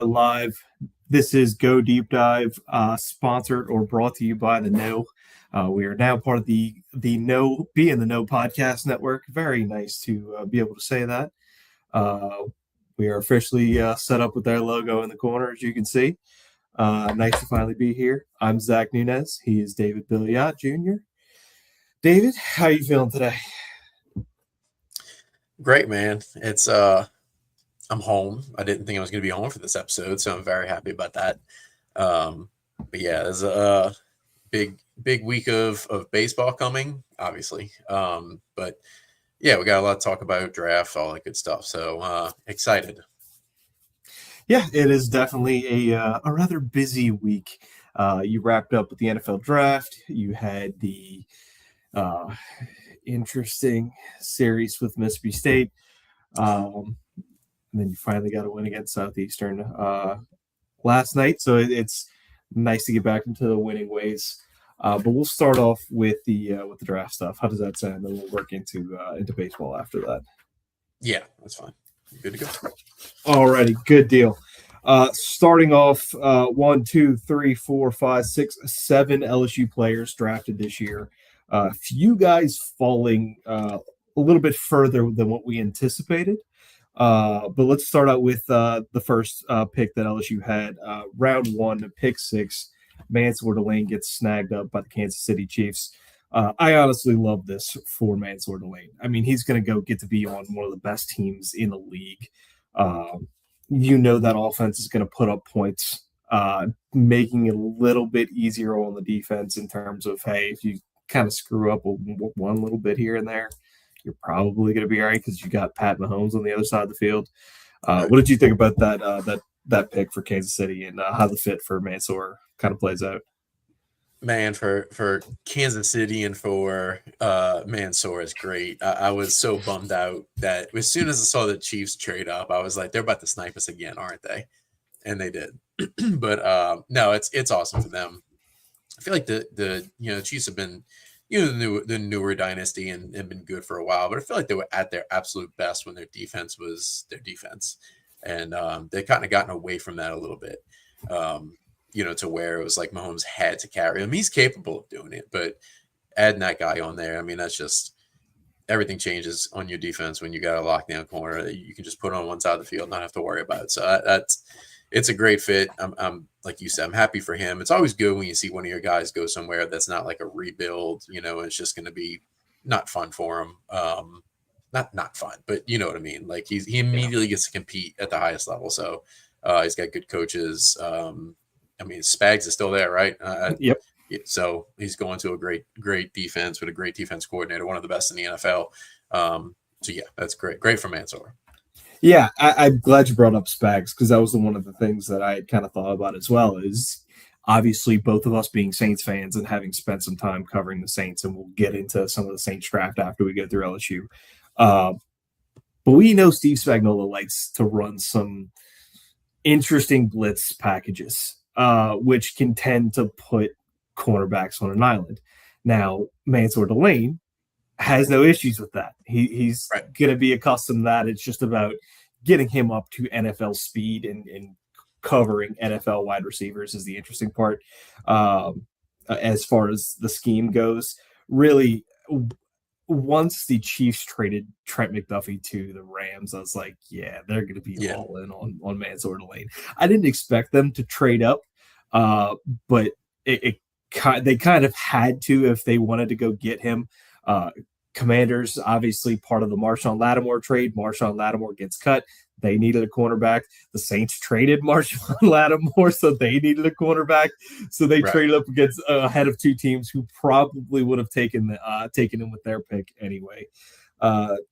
live. This is Go Deep Dive, sponsored or brought to you by the No. We are now part of the No Be in the No podcast network. Very nice to be able to say that. We are officially set up with our logo in the corner, as you can see. Nice to finally be here. I'm Zach Nunez. He is David Billiot Jr. David, how are you feeling today? Great, man. It's I'm home. I didn't think I was going to be home for this episode, so I'm very happy about that. But yeah, there's a big week of baseball coming, obviously. But yeah, we got a lot to talk about, draft, all that good stuff. So excited. Yeah, it is definitely a rather busy week. You wrapped up with the NFL draft. You had the interesting series with Mississippi State. And then you finally got a win against Southeastern last night. So it's nice to get back into the winning ways. But we'll start off with the draft stuff. How does that sound? Then we'll work into baseball after that. Yeah, that's fine. Good to go. Alrighty, good deal. Starting off, 1, 2, 3, 4, 5, 6, 7 LSU players drafted this year. A few guys falling a little bit further than what we anticipated. But let's start out with the first pick that LSU had. Round 1, pick 6, Mansour Delane gets snagged up by the Kansas City Chiefs. I honestly love this for Mansour Delane. I mean, he's going to go get to be on one of the best teams in the league. That offense is going to put up points, making it a little bit easier on the defense in terms of, hey, if you kind of screw up one little bit here and there, you're probably going to be all right because you got Pat Mahomes on the other side of the field. What did you think about that pick for Kansas City and how the fit for Mansour kind of plays out? Man, for Kansas City and for Mansour is great. I was so bummed out that as soon as I saw the Chiefs trade up, I was like, they're about to snipe us again, aren't they? And they did. But no, it's awesome for them. I feel like the Chiefs have been the newer dynasty and been good for a while, but I feel like they were at their absolute best when their defense was their defense, and they kind of gotten away from that a little bit. To where it was like Mahomes had to carry him. He's capable of doing it, but adding that guy on there, I mean, that's just everything changes on your defense when you got a lockdown corner that you can just put on one side of the field, not have to worry about it. So it's a great fit. I'm like you said, I'm happy for him. It's always good when you see one of your guys go somewhere that's not like a rebuild. It's just going to be not fun for him. Not fun, but you know what I mean. Like he immediately gets to compete at the highest level. So he's got good coaches. Spags is still there, right? Yep. So he's going to a great defense with a great defense coordinator, one of the best in the NFL. So yeah, that's great. Great for Mansour. Yeah, I'm glad you brought up Spags because that was one of the things that I kind of thought about as well. Is obviously both of us being Saints fans and having spent some time covering the Saints, and we'll get into some of the Saints draft after we go through LSU. But we know Steve Spagnuolo likes to run some interesting blitz packages, which can tend to put cornerbacks on an island. Now, Mansour Delane has no issues with that. He's right. Going to be accustomed to that. It's just about getting him up to NFL speed and covering NFL wide receivers is the interesting part. As far as the scheme goes, really, once the Chiefs traded Trent McDuffie to the Rams, I was like, yeah, they're going to be all in on Mansour Delane. I didn't expect them to trade up, but they kind of had to if they wanted to go get him. Commanders, obviously part of the Marshawn Lattimore trade. Marshawn Lattimore gets cut. They needed a cornerback. The Saints traded Marshawn Lattimore, so they needed a cornerback. So they traded up against ahead of two teams who probably would have taken him with their pick anyway.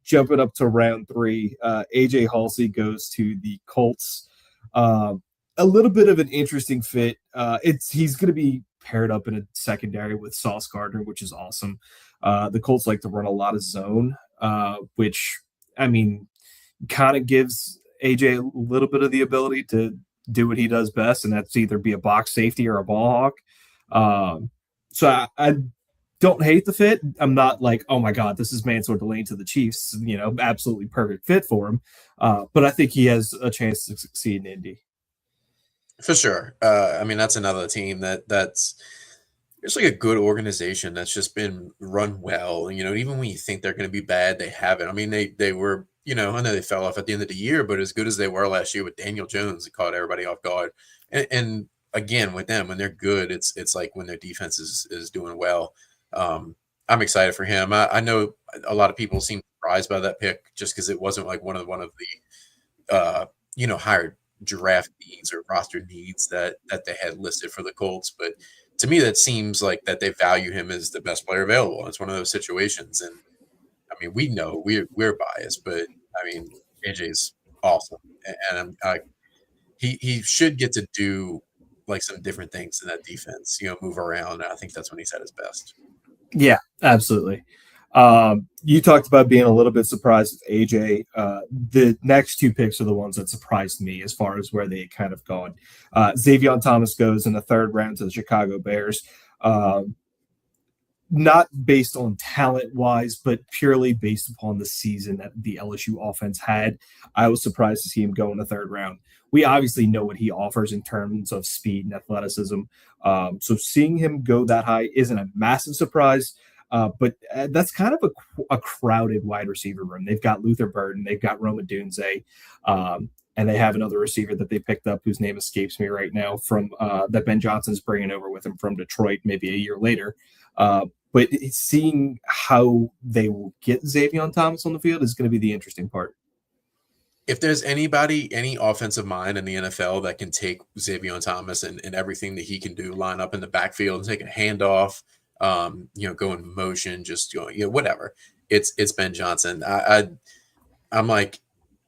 Jumping up to round 3, AJ Halsey goes to the Colts. A little bit of an interesting fit. He's going to be paired up in a secondary with Sauce Gardner, which is awesome. The Colts like to run a lot of zone, which, I mean, kind of gives AJ a little bit of the ability to do what he does best, and that's either be a box safety or a ball hawk. So I don't hate the fit. I'm not like, oh my God, this is Mansour Delane to the Chiefs, absolutely perfect fit for him. But I think he has a chance to succeed in Indy. For sure. I mean, that's another team that's it's like a good organization that's just been run well. You know, even when you think they're going to be bad, they haven't. I mean, they were, you know, I know they fell off at the end of the year, but as good as they were last year with Daniel Jones, it caught everybody off guard. And again, with them, when they're good, it's like when their defense is doing well. I'm excited for him. I know a lot of people seem surprised by that pick just because it wasn't like one of the you know, higher draft needs or roster needs that they had listed for the Colts. But to me, that seems like that they value him as the best player available. It's one of those situations, and I mean, we know we're biased, but I mean, AJ's awesome, and he should get to do like some different things in that defense. You know, move around. I think that's when he's at his best. Yeah, absolutely. You talked about being a little bit surprised with AJ. The next two picks are the ones that surprised me as far as where they kind of gone. Xavier Thomas goes in the third round to the Chicago Bears. Not based on talent wise, but purely based upon the season that the LSU offense had. I was surprised to see him go in the third round. We obviously know what he offers in terms of speed and athleticism. So seeing him go that high isn't a massive surprise. But that's kind of a crowded wide receiver room. They've got Luther Burden, they've got Roma Dunze, and they have another receiver that they picked up whose name escapes me right now from that Ben Johnson's bringing over with him from Detroit maybe a year later. But seeing how they will get Xavier Thomas on the field is going to be the interesting part. If there's anybody, any offensive mind in the NFL that can take Xavier Thomas and everything that he can do, line up in the backfield and take a handoff, you know, go in motion, just going, you know, whatever. It's Ben Johnson. I'm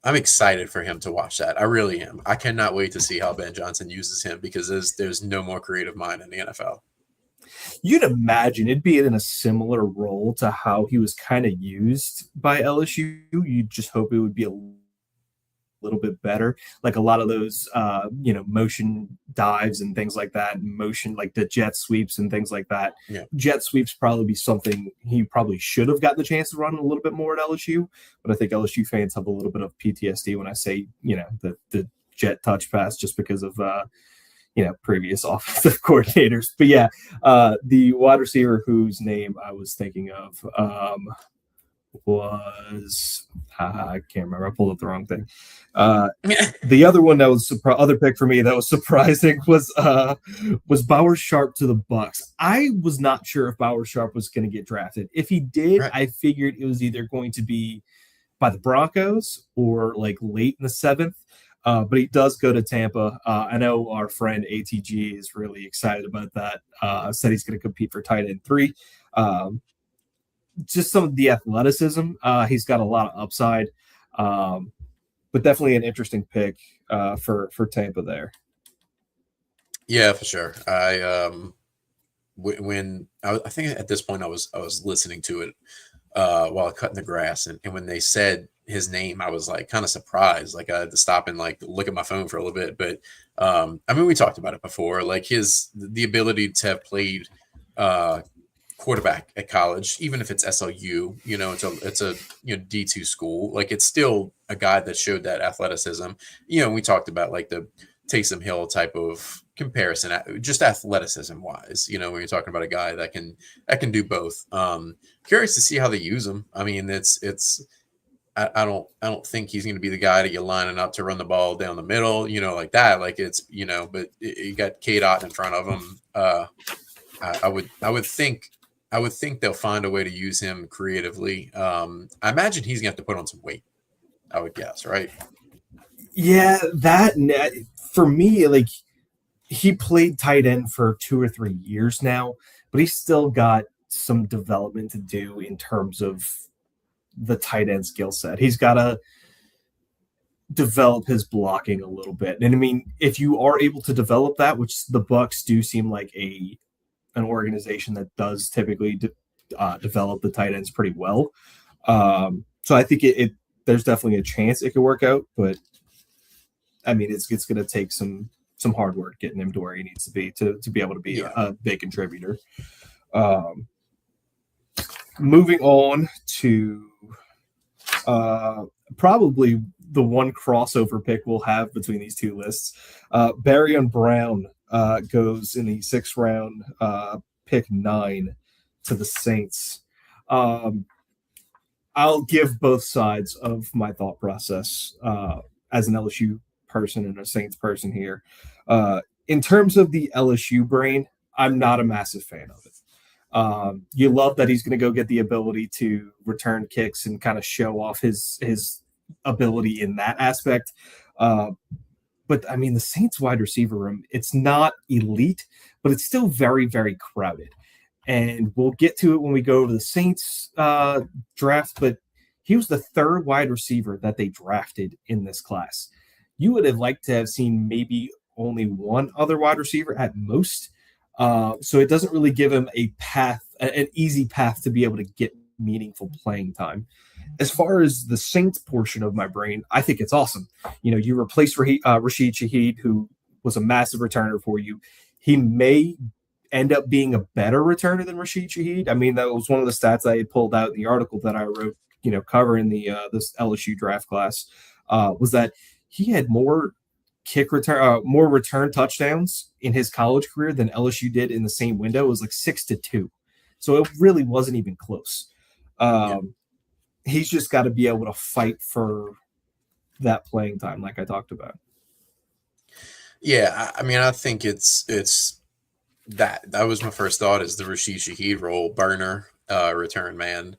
excited for him to watch that. I really am. I cannot wait to see how Ben Johnson uses him because there's no more creative mind in the NFL. You'd imagine it'd be in a similar role to how he was kind of used by LSU. You just hope it would be a little bit better, like a lot of those motion dives and things like that, motion like the jet sweeps and things like that. Yeah. Jet sweeps probably be something he probably should have gotten the chance to run a little bit more at LSU, but I think LSU fans have a little bit of PTSD when I say the jet touch pass just because of previous offensive coordinators. But yeah, the wide receiver whose name I was thinking of was I can't remember. I pulled up the wrong thing. The other one that was other pick for me that was surprising was Bauer Sharp to the Bucks. I was not sure if Bauer Sharp was going to get drafted. If he did, right, I figured it was either going to be by the Broncos or like late in the seventh. But he does go to Tampa. I know our friend ATG is really excited about that. Said he's going to compete for tight end 3. Just some of the athleticism. He's got a lot of upside, but definitely an interesting pick for Tampa there. Yeah, for sure. I think at this point I was listening to it while cutting the grass, and when they said his name, I was like kind of surprised. Like I had to stop and like look at my phone for a little bit. But I mean, we talked about it before. Like the ability to have played quarterback at college, even if it's SLU, it's a D2 school. Like it's still a guy that showed that athleticism. We talked about like the Taysom Hill type of comparison, just athleticism wise. When you're talking about a guy that can do both. Curious to see how they use him. I mean, I don't think he's going to be the guy that you're lining up to run the ball down the middle, like that. Like it's, but you got K-Dot in front of him. I would think they'll find a way to use him creatively. I imagine he's going to have to put on some weight, I would guess, right? Yeah, that for me, like he played tight end for 2 or 3 years now, but he's still got some development to do in terms of the tight end skill set. He's got to develop his blocking a little bit. And I mean, if you are able to develop that, which the Bucks do seem like an organization that does typically develop the tight ends pretty well. So I think there's definitely a chance it could work out, but I mean, it's going to take some hard work getting him to where he needs to be to be able to be a big contributor. Moving on to probably the one crossover pick we'll have between these two lists. Barry Brown goes in the 6th round, pick 9 to the Saints. I'll give both sides of my thought process as an LSU person and a Saints person here. In terms of the LSU brain, I'm not a massive fan of it. You love that he's going to go get the ability to return kicks and kind of show off his ability in that aspect. But I mean, the Saints wide receiver room, it's not elite, but it's still very, very crowded. And we'll get to it when we go over the Saints draft, but he was the 3rd wide receiver that they drafted in this class. You would have liked to have seen maybe only one other wide receiver at most. So it doesn't really give him a path, an easy path to be able to get meaningful playing time. As far as the Saints portion of my brain, I think it's awesome. You replace Rashid Shaheed, who was a massive returner for you. He may end up being a better returner than Rashid Shaheed. I mean, that was one of the stats I had pulled out in the article that I wrote, covering the this LSU draft class, was that he had more return touchdowns in his college career than LSU did in the same window. It was like 6-2. So it really wasn't even close. He's just got to be able to fight for that playing time, like I talked about. Yeah, I mean, I think it's that was my first thought, is the Rashid Shaheed role, burner, return man.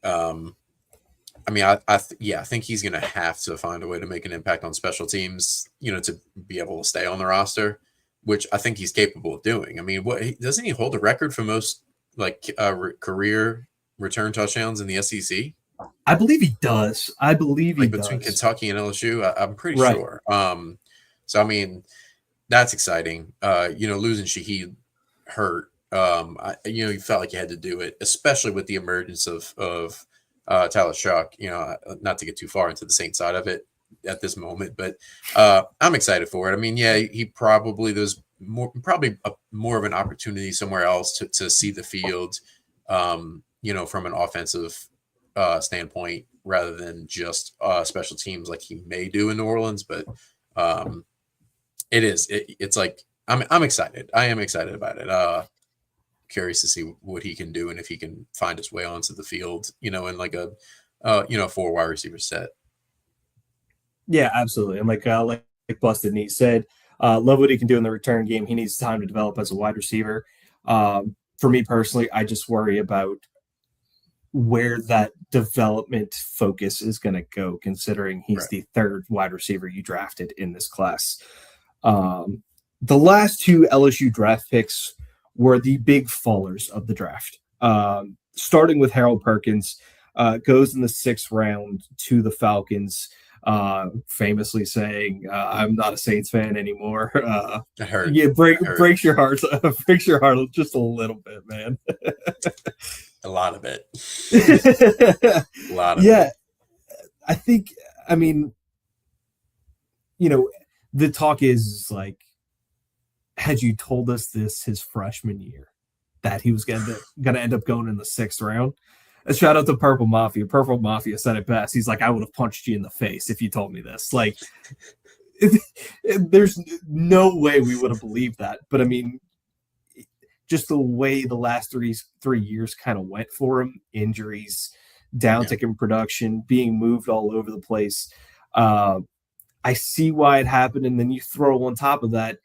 I mean, I think he's going to have to find a way to make an impact on special teams, to be able to stay on the roster, which I think he's capable of doing. I mean, doesn't he hold the record for most career return touchdowns in the SEC? I believe he does. Between Kentucky and LSU, I'm pretty sure. So I mean, that's exciting. Losing Shaheed hurt. You felt like you had to do it, especially with the emergence of Tyler Shough. Not to get too far into the Saints side of it at this moment, but I'm excited for it. I mean, yeah, he probably more of an opportunity somewhere else to see the field, from an offensive standpoint rather than just special teams like he may do in New Orleans. But it's like I'm excited. I am excited about it. Curious to see what he can do and if he can find his way onto the field, in like a 4 wide receiver set. Yeah, absolutely. And like Busted Knee said, love what he can do in the return game. He needs time to develop as a wide receiver. For me personally, I just worry about where that development focus is going to go, considering he's the 3rd wide receiver you drafted in this class. The last 2 LSU draft picks were the big fallers of the draft. Starting with Harold Perkins, goes in the 6th round to the Falcons, famously saying, "I'm not a Saints fan anymore." It hurt. Yeah, breaks your heart. Breaks your heart just a little bit, man. A lot of it. A lot of it. I think. I mean, the talk is like, had you told us this his freshman year, that he was going to end up going in the 6th round? A shout out to Purple Mafia. Purple Mafia said it best. He's like, I would have punched you in the face if you told me this. Like, there's no way we would have believed that. But I mean, just the way the last three years kind of went for him, injuries, downtick in production, being moved all over the place. I see why it happened. And then you throw on top of that,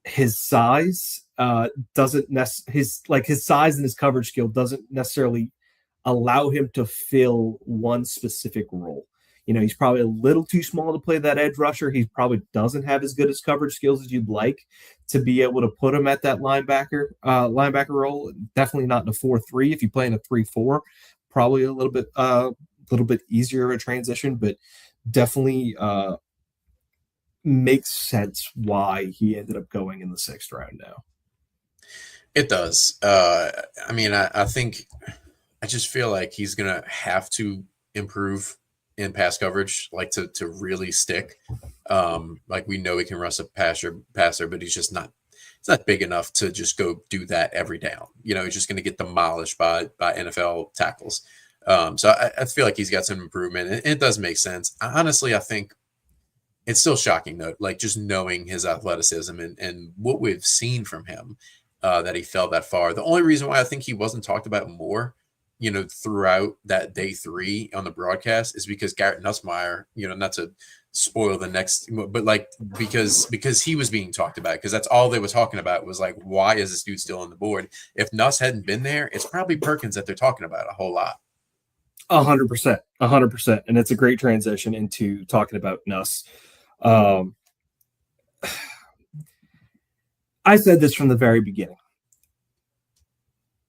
his size his size and his coverage skill doesn't necessarily allow him to fill one specific role. He's probably a little too small to play that edge rusher. He probably doesn't have as good as coverage skills as you'd like to be able to put him at that linebacker role. Definitely not in a 4-3. If you play in a 3-4, probably a little bit easier of a transition, but definitely makes sense why he ended up going in the 6th round now. It does. I mean, I think I just feel like he's going to have to improve in pass coverage, like to really stick. Like we know he can rush a passer, but he's not big enough to just go do that every down. He's just going to get demolished by NFL tackles. So I feel like he's got some improvement, and it does make sense. Honestly, I think it's still shocking though, like just knowing his athleticism and what we've seen from him, that he fell that far. The only reason why I think he wasn't talked about more, throughout that day 3 on the broadcast is because Garrett Nussmeier, not to spoil the next, but like because he was being talked about, because that's all they were talking about was like, why is this dude still on the board? If Nuss hadn't been there, it's probably Perkins that they're talking about a whole lot. 100%, 100%, and it's a great transition into talking about Nuss. I said this from the very beginning.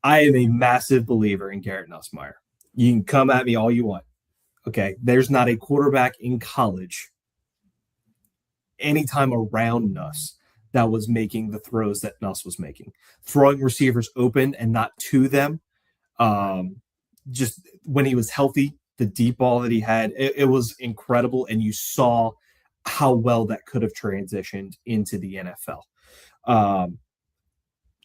I am a massive believer in Garrett Nussmeier. You can come at me all you want. Okay, there's not a quarterback in college anytime around Nuss that was making the throws that Nuss was making, throwing receivers open and not to them. Just when he was healthy, the deep ball that he had, it was incredible, and you saw how well that could have transitioned into the NFL.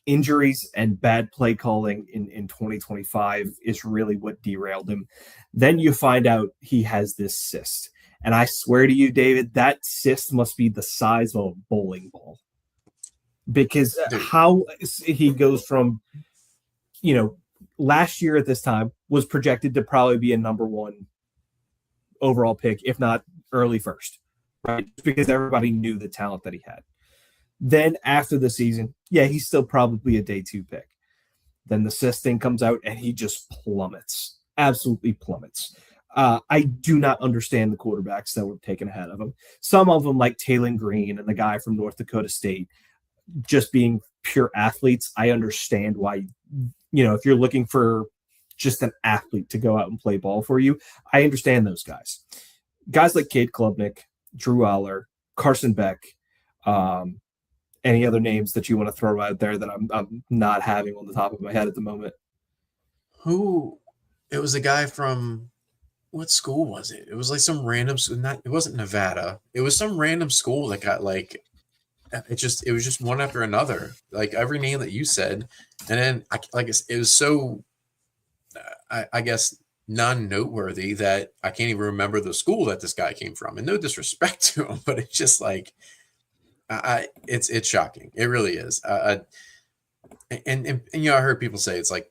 Injuries and bad play calling in 2025 is really what derailed him. Then you find out he has this cyst. And I swear to you, David, that cyst must be the size of a bowling ball. Because how he goes from, last year at this time was projected to probably be a number 1 overall pick, if not early first, right? Because everybody knew the talent that he had. Then after the season, he's still probably a day 2 pick. Then the cyst thing comes out and he just plummets, absolutely plummets. I do not understand the quarterbacks that were taken ahead of him. Some of them, like Taylon Green and the guy from North Dakota State, just being pure athletes. I understand why, if you're looking for just an athlete to go out and play ball for you, I understand those guys. Guys like Cade Klubnik, Drew Aller, Carson Beck, any other names that you want to throw out there that I'm not having on the top of my head at the moment? It was a guy from, what school was it? It was like some random school. It wasn't Nevada. It was some random school that got like, it was just one after another, like every name that you said. And then it was so, I guess, non-noteworthy that I can't even remember the school that this guy came from. And no disrespect to him, but it's just like, it's shocking. It really is. And I heard people say it's like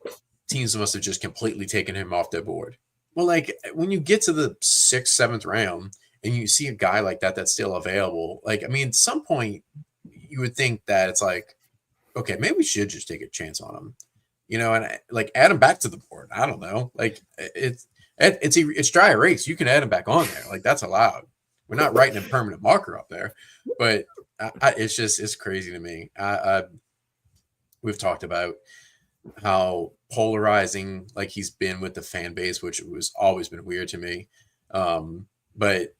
teams must have just completely taken him off their board. Well, like when you get to the 6th, 7th round and you see a guy like that that's still available, like, I mean, at some point you would think that it's like, okay, maybe we should just take a chance on him, and like add him back to the board. I don't know. Like it's dry erase. You can add him back on there. Like that's allowed. We're not writing a permanent marker up there, but it's crazy to me. We've talked about how polarizing like he's been with the fan base, which was always been weird to me. But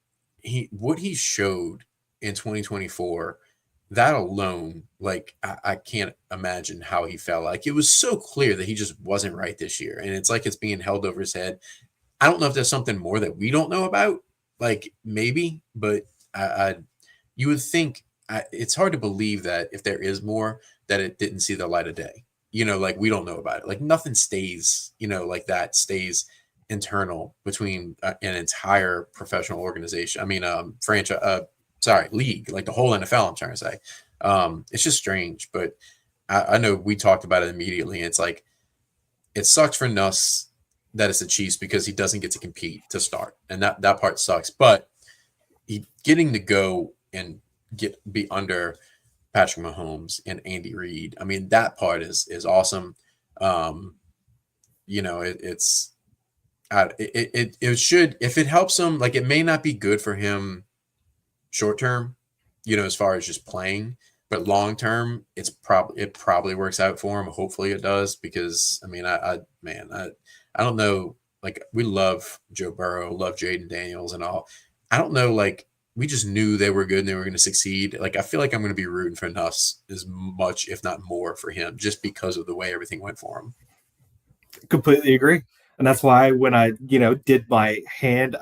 what he showed in 2024, that alone, like I can't imagine how he felt. Like it was so clear that he just wasn't right this year, and it's like it's being held over his head. I don't know if there's something more that we don't know about, like maybe, but you would think it's hard to believe that if there is more, that it didn't see the light of day. Like we don't know about it. Like nothing stays, like that stays internal between an entire professional organization. I mean, franchise, league, like the whole NFL, I'm trying to say. It's just strange, but I know we talked about it immediately. And it's like, it sucks for Nuss that it's the Chiefs because he doesn't get to compete to start. And that part sucks, but he getting to go and be under Patrick Mahomes and Andy Reid. I mean, that part is awesome. It should, if it helps him, like it may not be good for him short term, as far as just playing, but long term, it probably works out for him. Hopefully it does, because I mean, I don't know. Like we love Joe Burrow, love Jaden Daniels and all. I don't know, like we just knew they were good and they were going to succeed. Like, I feel like I'm going to be rooting for Nuss as much, if not more, for him, just because of the way everything went for him. Completely agree. And that's why when I, did my hand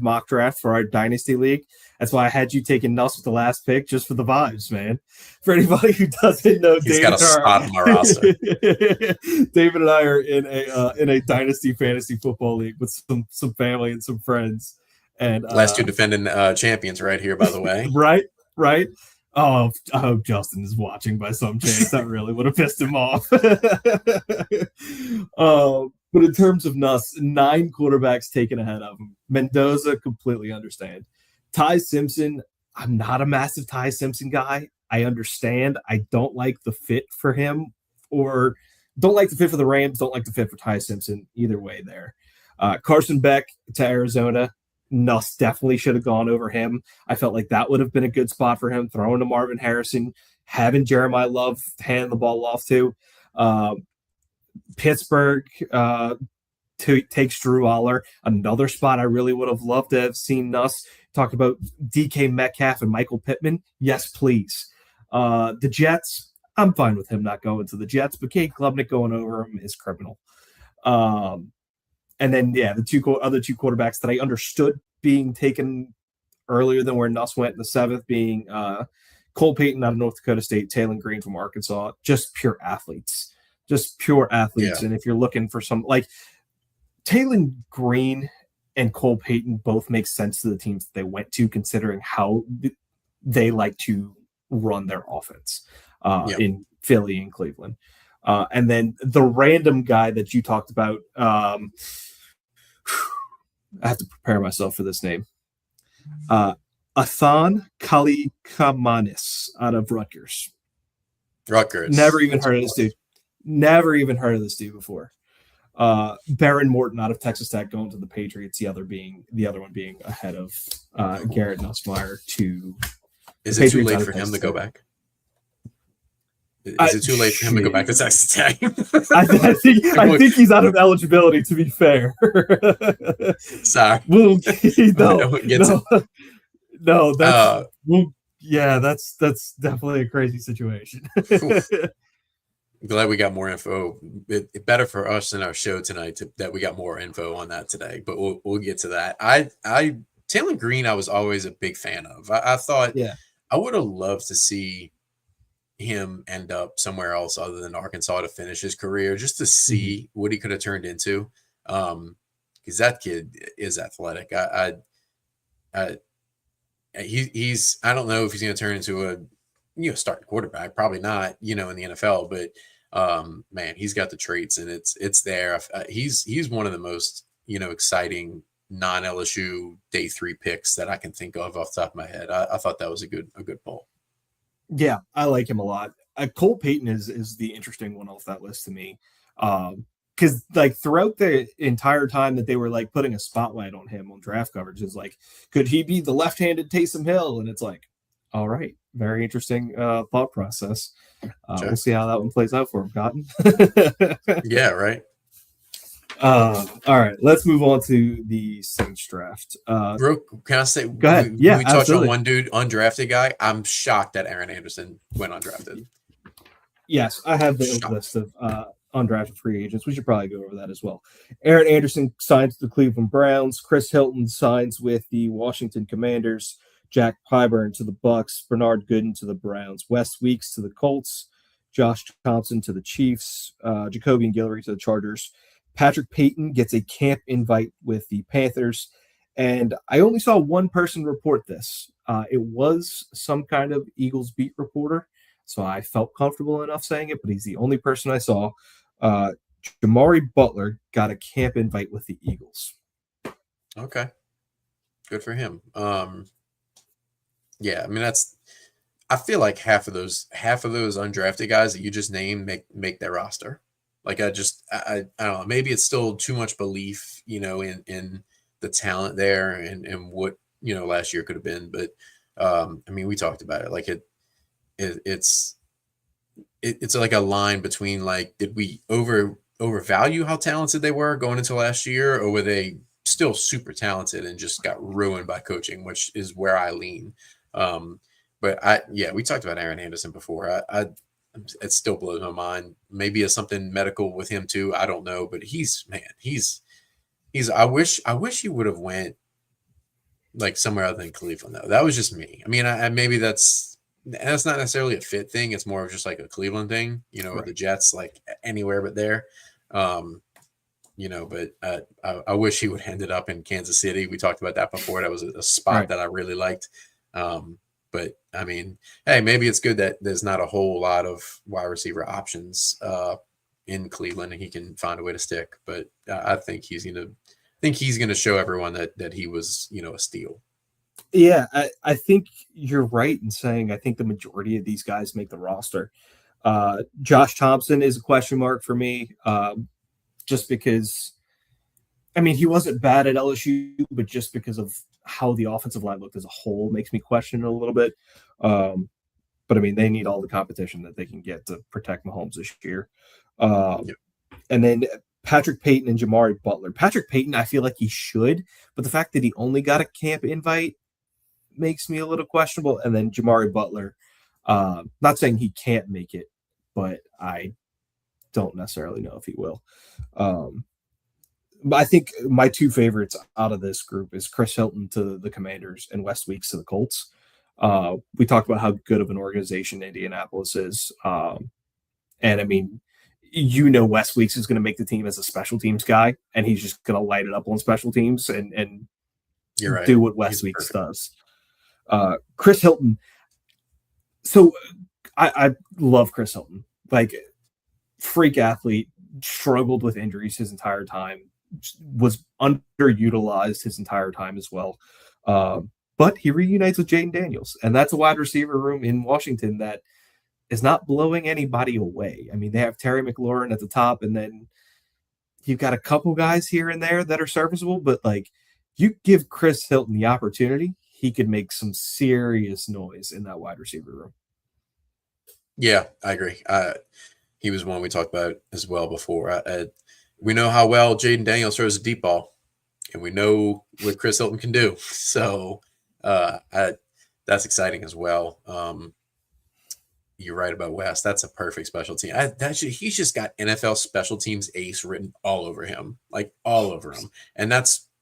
mock draft for our Dynasty League, that's why I had you taking Nuss with the last pick, just for the vibes, man. For anybody who doesn't know, he's got a spot on my roster. David and I are in a Dynasty fantasy football league with some family and some friends. And Last two defending champions right here, by the way. right, right. Oh, I hope Justin is watching by some chance. That really would have pissed him off. But in terms of Nuss, 9 quarterbacks taken ahead of him. Mendoza, completely understand. Ty Simpson, I'm not a massive Ty Simpson guy. I understand. I don't like the fit for him, or don't like the fit for the Rams, don't like the fit for Ty Simpson. Either way there. Carson Beck to Arizona. Nuss definitely should have gone over him. I felt like that would have been a good spot for him, throwing to Marvin Harrison, having Jeremiah Love hand the ball off to. Pittsburgh takes Drew Aller. Another spot I really would have loved to have seen Nuss talk about DK Metcalf and Michael Pittman. Yes, please. The Jets, I'm fine with him not going to the Jets, but Cade Klubnik going over him is criminal. And then, yeah, the other two quarterbacks that I understood being taken earlier than where Nuss went in the 7th being Cole Payton out of North Dakota State, Taylon Green from Arkansas, just pure athletes. Yeah. And if you're looking for some, like, Taylon Green and Cole Payton both make sense to the teams that they went to, considering how they like to run their offense in Philly and Cleveland. And then the random guy that you talked about, I have to prepare myself for this name. Athan Kalikamanis out of Rutgers. Never even heard of this dude before. Baron Morton out of Texas Tech going to the Patriots. The other one being ahead of Garrett Nussmeier to. Is it too late for him to go back? Is it too late for him to go back to Texas Tech? I think he's out of eligibility, to be fair. Sorry. No, that's definitely a crazy situation. Glad we got more info. It better for us in our show tonight that we got more info on that today, but we'll get to that. Taylon Green, I was always a big fan of. I thought I would have loved to see him end up somewhere else other than Arkansas to finish his career, just to see what he could have turned into. Because that kid is athletic. He's I don't know if he's going to turn into a starting quarterback, probably not, in the NFL, but man, he's got the traits and it's there. He's one of the most, exciting non-LSU day 3 picks that I can think of off the top of my head. I thought that was a good poll. Yeah, I like him a lot. Cole Payton is the interesting one off that list to me. Because like throughout the entire time that they were like putting a spotlight on him on draft coverage, is like, could he be the left-handed Taysom Hill? And it's like, all right, very interesting thought process. Sure. We'll see how that one plays out for him, Cotton. Yeah, right. All right, let's move on to the Saints draft. Brooke, can I say? Go ahead. We touch on one dude, undrafted guy. I'm shocked that Aaron Anderson went undrafted. Yes, I have the list of undrafted free agents. We should probably go over that as well. Aaron Anderson signs with the Cleveland Browns. Chris Hilton signs with the Washington Commanders. Jack Pyburn to the Bucks. Bernard Gooden to the Browns. Wes Weeks to the Colts. Josh Thompson to the Chiefs. Jacoby and Guillory to the Chargers. Patrick Payton gets a camp invite with the Panthers. And I only saw one person report this. It was some kind of Eagles beat reporter. So I felt comfortable enough saying it, but he's the only person I saw. Jamari Butler got a camp invite with the Eagles. Okay. Good for him. Yeah, I mean, I feel like half of those undrafted guys that you just named make their roster. Like I don't know, maybe it's still too much belief, in the talent there and what, last year could have been. But I mean, we talked about it. Like it's like a line between like, did we overvalue how talented they were going into last year, or were they still super talented and just got ruined by coaching, which is where I lean. But we talked about Aaron Anderson before. It still blows my mind. Maybe it's something medical with him too. I don't know, but he's I wish he would have went like somewhere other than Cleveland though. That was just me. I mean, maybe that's not necessarily a fit thing. It's more of just like a Cleveland thing, right. With the Jets, like anywhere but there. But I wish he would have ended up in Kansas City. We talked about that before. That was a spot Right. that I really liked. But I mean, hey, maybe it's good that there's not a whole lot of wide receiver options in Cleveland, and he can find a way to stick. But I think he's gonna show everyone that he was a steal. Yeah, I think you're right in saying I think the majority of these guys make the roster. Josh Thompson is a question mark for me, just because I mean he wasn't bad at LSU, but just because of how the offensive line looked as a whole makes me question it a little bit. Um, but I mean they need all the competition that they can get to protect Mahomes this year. Yep. And then Patrick Payton and Jamari Butler. Patrick Payton, I feel like he should, but the fact that he only got a camp invite makes me a little questionable. And then Jamari Butler, not saying he can't make it, but I don't necessarily know if he will. But I think my two favorites out of this group is Chris Hilton to the Commanders and Wes Weeks to the Colts. We talked about how good of an organization Indianapolis is. And I mean, Wes Weeks is going to make the team as a special teams guy, and he's just going to light it up on special teams and You're right. do what Wes Weeks does. Chris Hilton. So I love Chris Hilton. Like, freak athlete, struggled with injuries his entire time, was underutilized his entire time as well. But he reunites with Jaden Daniels, and that's a wide receiver room in Washington that is not blowing anybody away. I mean, they have Terry McLaurin at the top, and then you've got a couple guys here and there that are serviceable, but like you give Chris Hilton the opportunity, he could make some serious noise in that wide receiver room. Yeah, I agree. He was one we talked about as well before. We know how well Jaden Daniels throws a deep ball, and we know what Chris Hilton can do. So that's exciting as well. You're right about West. That's a perfect special team. He's just got NFL special teams ace written all over him, like all over him. And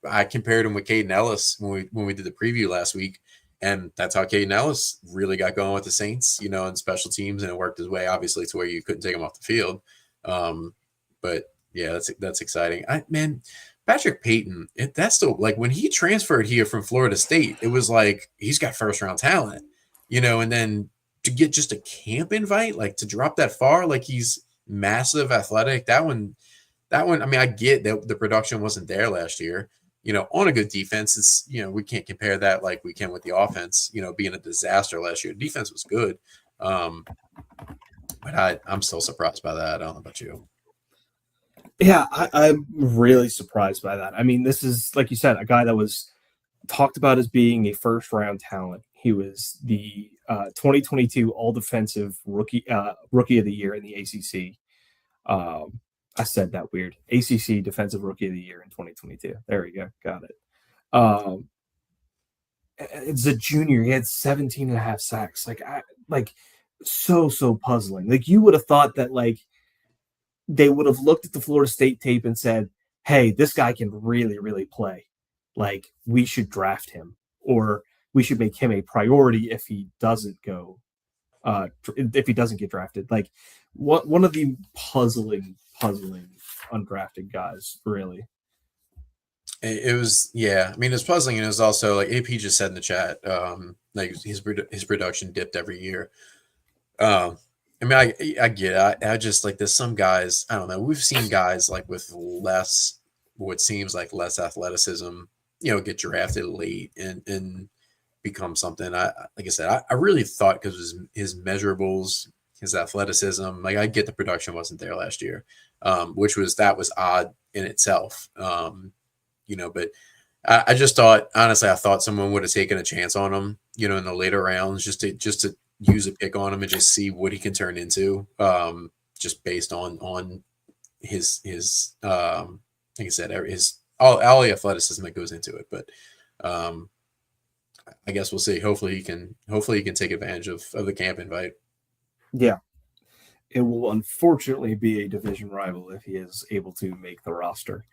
I compared him with Caden Ellis when we did the preview last week, and that's how Caden Ellis really got going with the Saints, in special teams, and it worked his way obviously to where you couldn't take him off the field. But yeah, that's exciting. Patrick Payton, that's the like when he transferred here from Florida State, it was like he's got first round talent, and then to get just a camp invite, like to drop that far, like he's massive, athletic. That one. I mean, I get that the production wasn't there last year. On a good defense, it's we can't compare that like we can with the offense. Being a disaster last year, defense was good, but I'm still surprised by that. I don't know about you. Yeah, I'm really surprised by that. I mean, this is like you said, a guy that was talked about as being a first round talent. He was the 2022 All Defensive Rookie of the Year in the ACC. I said that weird. ACC Defensive Rookie of the Year in 2022. There we go. Got it. It's a junior. He had 17 and a half sacks. So puzzling. Like you would have thought that like they would have looked at the Florida State tape and said, hey, this guy can really, really play. Like we should draft him, or we should make him a priority if he doesn't go, if he doesn't get drafted. Like one of the puzzling undrafted guys, really. It was, yeah. I mean, it's puzzling, and it was also like AP just said in the chat, like his production dipped every year. I mean, I get it. I just like there's some guys, I don't know. We've seen guys like with what seems like less athleticism, get drafted late and become something. Like I said, I really thought because his measurables, his athleticism, like I get the production wasn't there last year, which was odd in itself. But I just thought, honestly, I thought someone would have taken a chance on him, in the later rounds, just to use a pick on him and just see what he can turn into, just based on his like I said, his all the athleticism that goes into it. But I guess we'll see. Hopefully he can take advantage of the camp invite. Yeah. It will unfortunately be a division rival if he is able to make the roster.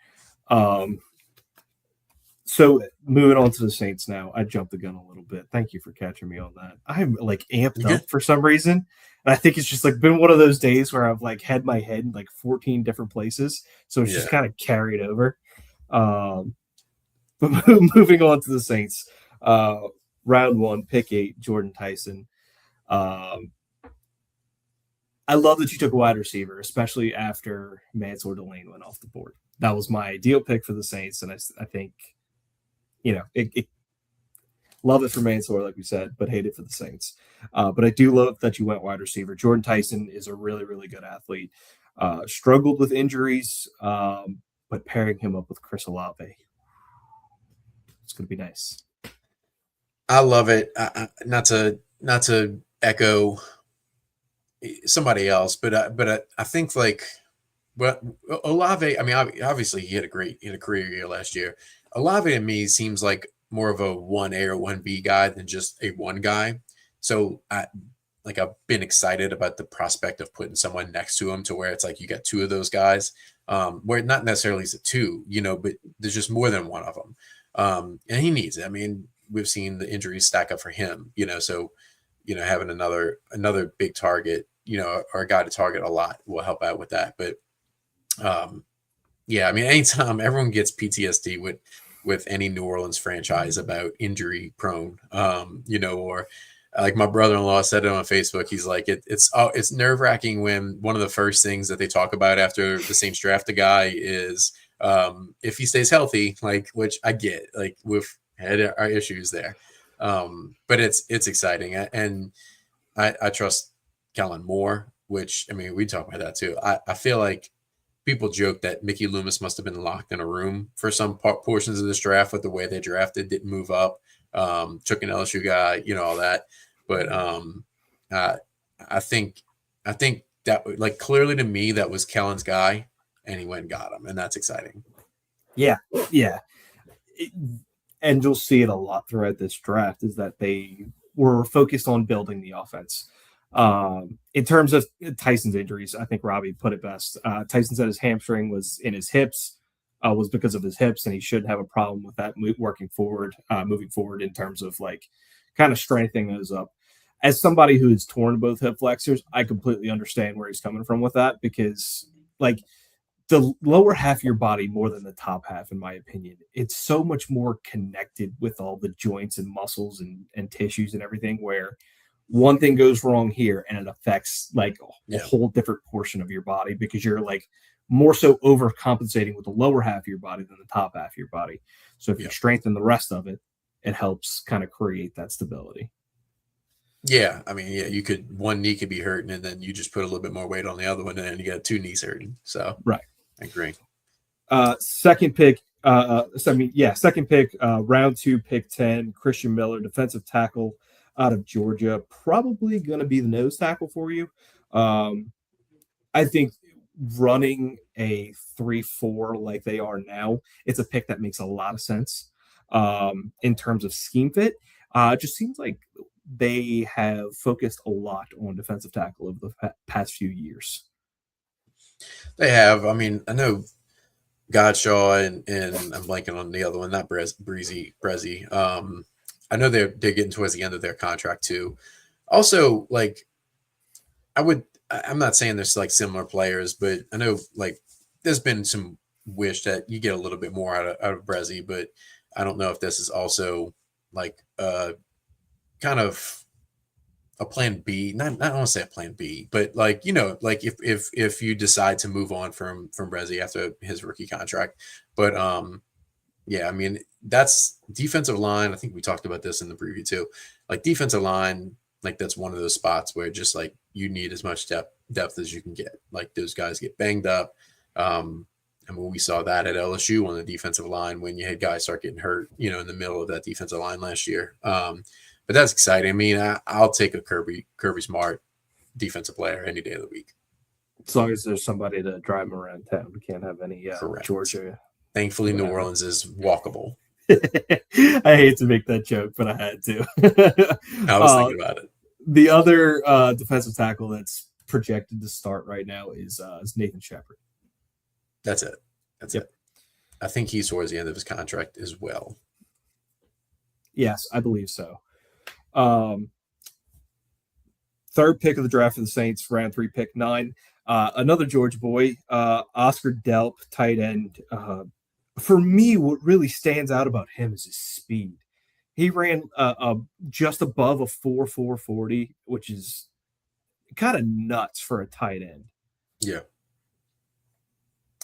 So moving on to the Saints now. I jumped the gun a little bit. Thank you for catching me on that. I'm like amped up for some reason. And I think it's just like been one of those days where I've like had my head in like 14 different places, so it's just Yeah. kind of carried over. Um, but moving on to the Saints, round one, pick eight, Jordan Tyson. Um, I love that you took a wide receiver, especially after Mansour Delane went off the board. That was my ideal pick for the Saints, and I think love it for Mansour, like we said, but hate it for the Saints. But I do love that you went wide receiver. Jordan Tyson is a really, really good athlete. Struggled with injuries, but pairing him up with Chris Olave, it's going to be nice. I love it. Not to echo somebody else, but I think like well Olave. I mean, obviously he had a career year last year. Olave to me seems like more of a 1A or 1B guy than just a one guy. So I've been excited about the prospect of putting someone next to him to where it's like you got two of those guys. Where not necessarily is it two, but there's just more than one of them. And he needs it. I mean, we've seen the injuries stack up for him, so having another big target, or a guy to target a lot will help out with that. But yeah, I mean, anytime everyone gets PTSD with any New Orleans franchise about injury prone, or like my brother-in-law said it on Facebook. He's like, it's nerve-wracking when one of the first things that they talk about after the Saints draft a guy is if he stays healthy, like, which I get, like we've had our issues there. But it's exciting. And I trust Kellen more, which, I mean, we talk about that too. I feel like people joke that Mickey Loomis must have been locked in a room for some portions of this draft with the way they drafted, didn't move up, took an LSU guy, all that. But I think that, like, clearly to me, that was Kellen's guy, and he went and got him, and that's exciting. Yeah, yeah. And you'll see it a lot throughout this draft is that they were focused on building the offense. In terms of Tyson's injuries, I think Robbie put it best. Tyson said his hamstring was in his hips, was because of his hips, and he shouldn't have a problem with that moving forward in terms of like kind of strengthening those up. As somebody who's torn both hip flexors, I completely understand where he's coming from with that because like the lower half of your body more than the top half, in my opinion. It's so much more connected with all the joints and muscles and tissues and everything where one thing goes wrong here and it affects like a whole different portion of your body because you're like more so overcompensating with the lower half of your body than the top half of your body. So if you strengthen the rest of it, it helps kind of create that stability. Yeah, I mean, one knee could be hurting, and then you just put a little bit more weight on the other one, and then you got two knees hurting. So right, I agree. Second pick, second pick, round 2, pick 10, Christian Miller, defensive tackle out of Georgia, probably going to be the nose tackle for you. I think running a 3-4 like they are now, it's a pick that makes a lot of sense in terms of scheme fit. It just seems like they have focused a lot on defensive tackle over the past few years. They have. I mean, I know Godshaw and I'm blanking on the other one, not Breezy. I know they're getting towards the end of their contract too. Also, like, I'm not saying there's like similar players, but I know like there's been some wish that you get a little bit more out of Brezzy, but I don't know if this is also like kind of a plan B. Not I don't want to say a plan B, but like, like if you decide to move on from Brezzy after his rookie contract. But yeah, I mean, that's defensive line. I think we talked about this in the preview too. Like defensive line, like that's one of those spots where just like you need as much depth as you can get. Like those guys get banged up. And when we saw that at LSU on the defensive line, when you had guys start getting hurt, in the middle of that defensive line last year. But that's exciting. I mean, I'll take a Kirby Smart defensive player any day of the week. As long as there's somebody to drive them around town. We can't have any Georgia. Thankfully, New Orleans is walkable. I hate to make that joke, but I had to. I was thinking about it. The other defensive tackle that's projected to start right now is Nathan Shepard. That's it. It. I think he's towards the end of his contract as well. Yes, I believe so. third pick of the draft for the Saints, round 3, pick 9. Another Georgia boy, Oscar Delp, tight end. For me, what really stands out about him is his speed. He ran just above a 4.40, which is kind of nuts for a tight end. Yeah.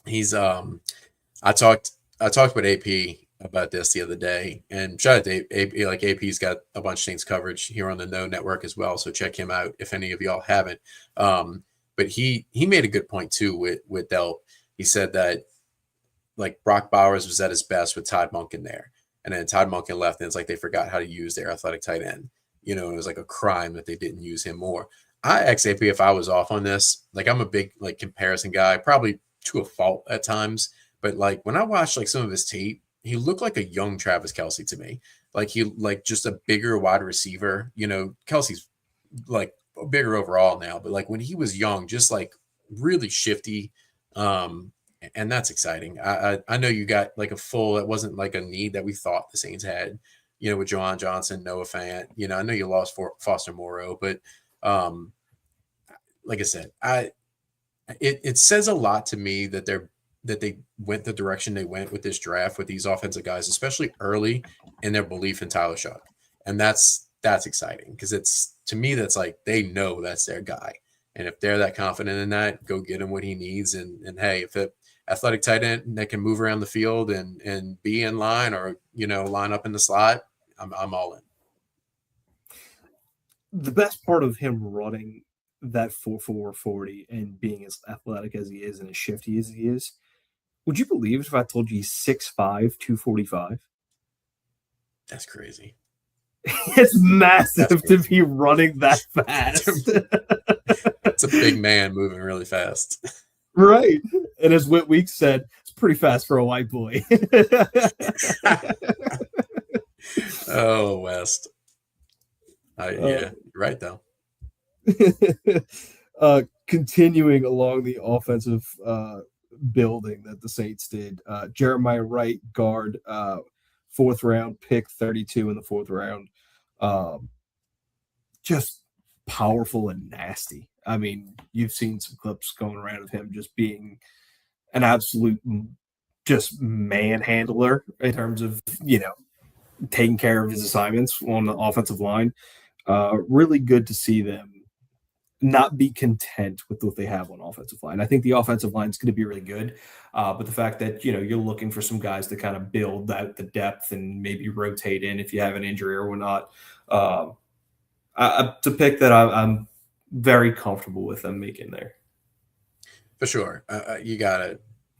He's I talked with AP about this the other day, and shout out to AP. Like, AP's got a bunch of Saints coverage here on the No Network as well, so check him out if any of y'all haven't. But he made a good point too with Delp. He said that, like, Brock Bowers was at his best with Todd Monken there, and then Todd Monken left, and it's like they forgot how to use their athletic tight end. It was like a crime that they didn't use him more. I asked AP if I was off on this. Like, I'm a big, like, comparison guy, probably to a fault at times. But, like, when I watched, like, some of his tape, he looked like a young Travis Kelce to me. Like, just a bigger wide receiver. Kelce's, like, bigger overall now. But, like, when he was young, just, like, really shifty. And that's exciting. I know you got, like, a full – it wasn't, like, a need that we thought the Saints had, with Juwan Johnson, Noah Fant. I know you lost Foster Moreau. But, like I said, it says a lot to me that they went the direction they went with this draft with these offensive guys, especially early in their belief in Tyler Shough. And that's exciting, because to me, that's like, they know that's their guy. And if they're that confident in that, go get him what he needs. And hey, if it athletic tight end that can move around the field and be in line, or, line up in the slot, I'm all in. The best part of him running that 4.40 and being as athletic as he is and as shifty as he is, would you believe if I told you he's 6'5", 245? That's crazy. It's massive to be running that fast. It's a big man moving really fast. Right. And as Whit Weeks said, it's pretty fast for a white boy. Oh, West. Yeah, you're right, though. Continuing along the offensive building that the Saints did, Jeremiah Wright, guard, 4th round, pick 32 in the 4th round. Just powerful and nasty. I mean, you've seen some clips going around of him just being an absolute just manhandler in terms of, taking care of his assignments on the offensive line. Really good to see them not be content with what they have on offensive line. I think the offensive line is going to be really good, but the fact that, you're looking for some guys to kind of build out the depth and maybe rotate in if you have an injury or whatnot. To pick that I'm very comfortable with them making there. For sure.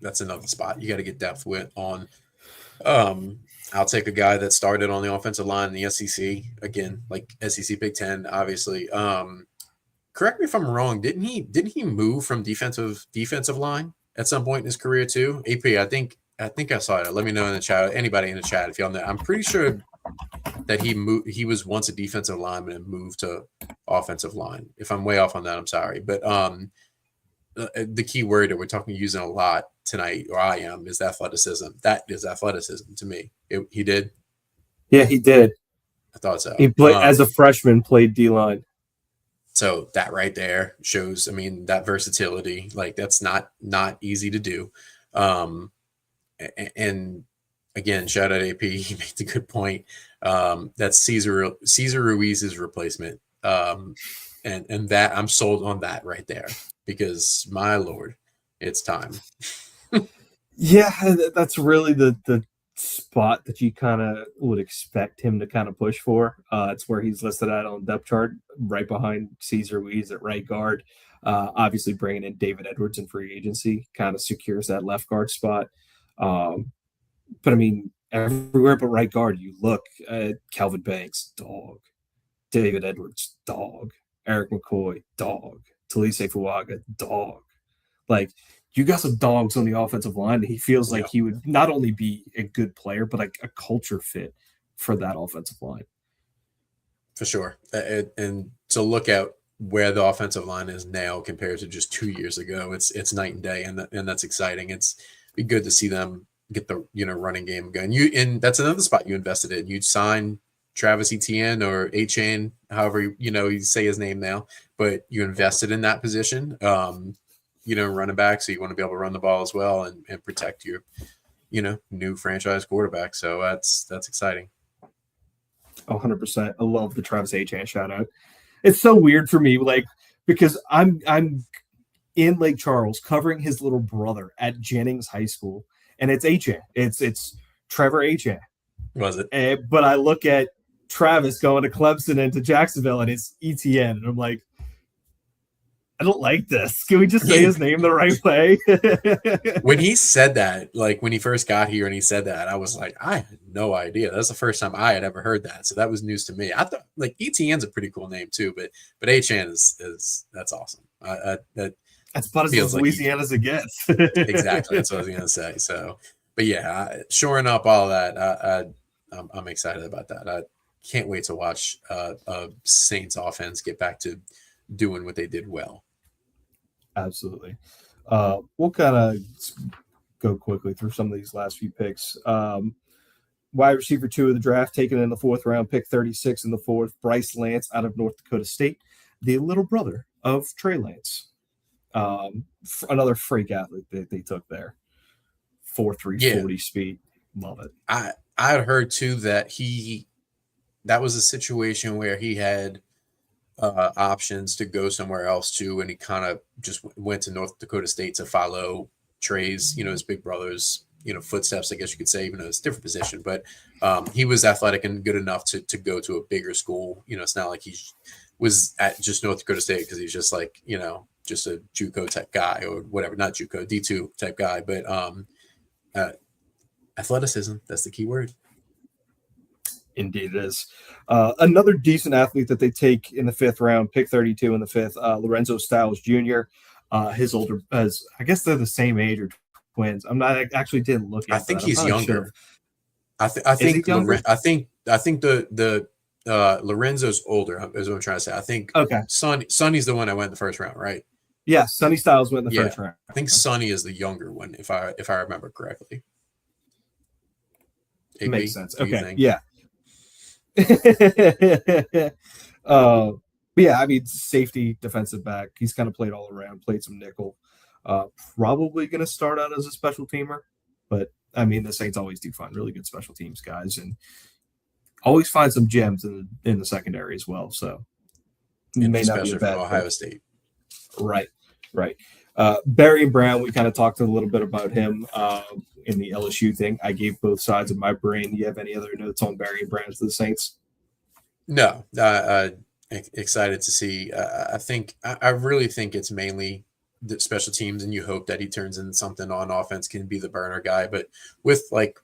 That's another spot. You got to get depth on. I'll take a guy that started on the offensive line in the SEC, again, like SEC Big Ten, obviously. Correct me if I'm wrong. Didn't he move from defensive line at some point in his career too? AP, I think I saw it. Let me know in the chat. Anybody in the chat if y'all know. I'm pretty sure that he was once a defensive lineman and moved to offensive line. If I'm way off on that, I'm sorry. But the key word that we're using a lot tonight, or I am, is athleticism. That is athleticism to me. He did. Yeah, he did. I thought so. He played as a freshman, played D-line. So that right there shows, that versatility. Like, that's not easy to do. And again, shout out AP. He made a good point. That's Cesar Ruiz's replacement. And that I'm sold on that right there, because my Lord, it's time. Yeah, that's really the spot that you kind of would expect him to kind of push for. It's where he's listed out on the depth chart, right behind Cesar Ruiz at right guard. Obviously, bringing in David Edwards in free agency kind of secures that left guard spot. But everywhere but right guard, you look at Calvin Banks, dog. David Edwards, dog. Eric McCoy, dog. Talise Fuaga, dog. Like, you got some dogs on the offensive line. He feels like he would not only be a good player, but like a culture fit for that offensive line. For sure. And to look at where the offensive line is now compared to just 2 years ago, it's night and day, and that's exciting. It's be good to see them get the running game going. And that's another spot you invested in. You'd sign Travis Etienne or Etienne, however you say his name now, but you invested in that position, running back, so you want to be able to run the ball as well and protect your new franchise quarterback. So that's exciting. 100%. I love the Travis Etienne shout out. It's so weird for me, like, because I'm in Lake Charles covering his little brother at Jennings High School, and it's Etienne. It's Trevor Etienne. Was it? But I look at Travis going to Clemson and to Jacksonville, and it's Etienne, and I'm like, I don't like this. Can we just say his name the right way? When he said that, like when he first got here and he said that, I was like, I had no idea. That's the first time I had ever heard that. So that was news to me. I thought like Etienne's a pretty cool name too, but Etienne is that's awesome. That's about as Louisiana as it gets. Exactly. That's what I was going to say. So, but yeah, shoring up all that, I'm excited about that. I can't wait to watch Saints offense get back to doing what they did well. Absolutely. We'll kind of go quickly through some of these last few picks. Wide receiver 2 of the draft, taken in the 4th round, pick 36 in the 4th, Bryce Lance out of North Dakota State, the little brother of Trey Lance. Another freak athlete that they took there. 4.340 speed. Love it. I had heard too that that was a situation where he had options to go somewhere else too, and he kind of just went to North Dakota State to follow Trey's, his big brother's, footsteps, I guess you could say, even though it's a different position. But he was athletic and good enough to go to a bigger school. It's not like he was at just North Dakota State because he's just like, just a JUCO type guy or whatever, not JUCO, D2 type guy. But athleticism, that's the key word. Indeed it is. Another decent athlete that they take in the 5th round, pick 32 in the 5th, Lorenzo Styles Jr. His older, I guess they're the same age or twins. I actually didn't look at I think he's younger. Sure. I think the Lorenzo's older is what I'm trying to say. I think Sonny's the one that went in the 1st round, right? Yeah, Sonny Styles went in the 1st round. I think Sonny is the younger one, if I remember correctly. Makes sense. Okay. Yeah. Yeah, I mean, safety, defensive back. He's kind of played all around, played some nickel. Probably going to start out as a special teamer, but I mean, the Saints always do find really good special teams guys, and always find some gems in the secondary as well. So, it may not be a bad Ohio State. Right. Barry and Brown, we kind of talked a little bit about him in the LSU thing. I gave both sides of my brain. Do you have any other notes on Barry and Brown to the Saints? No. Excited to see. I really think it's mainly the special teams, and you hope that he turns into something on offense, can be the burner guy. But with like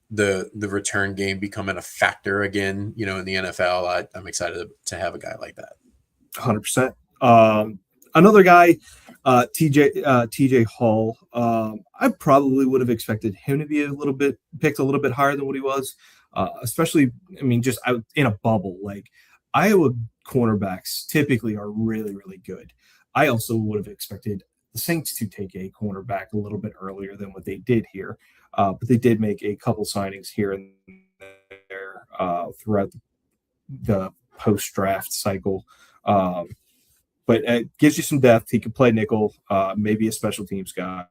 the return game becoming a factor again, in the NFL, I'm excited to have a guy like that. 100%. Another guy, TJ Hall. I probably would have expected him to be picked a little bit higher than what he was, especially, I mean, just out in a bubble. Like, Iowa cornerbacks typically are really, really good. I also would have expected the Saints to take a cornerback a little bit earlier than what they did here, but they did make a couple signings here and there throughout the post-draft cycle. But it gives you some depth. He can play nickel, maybe a special teams guy.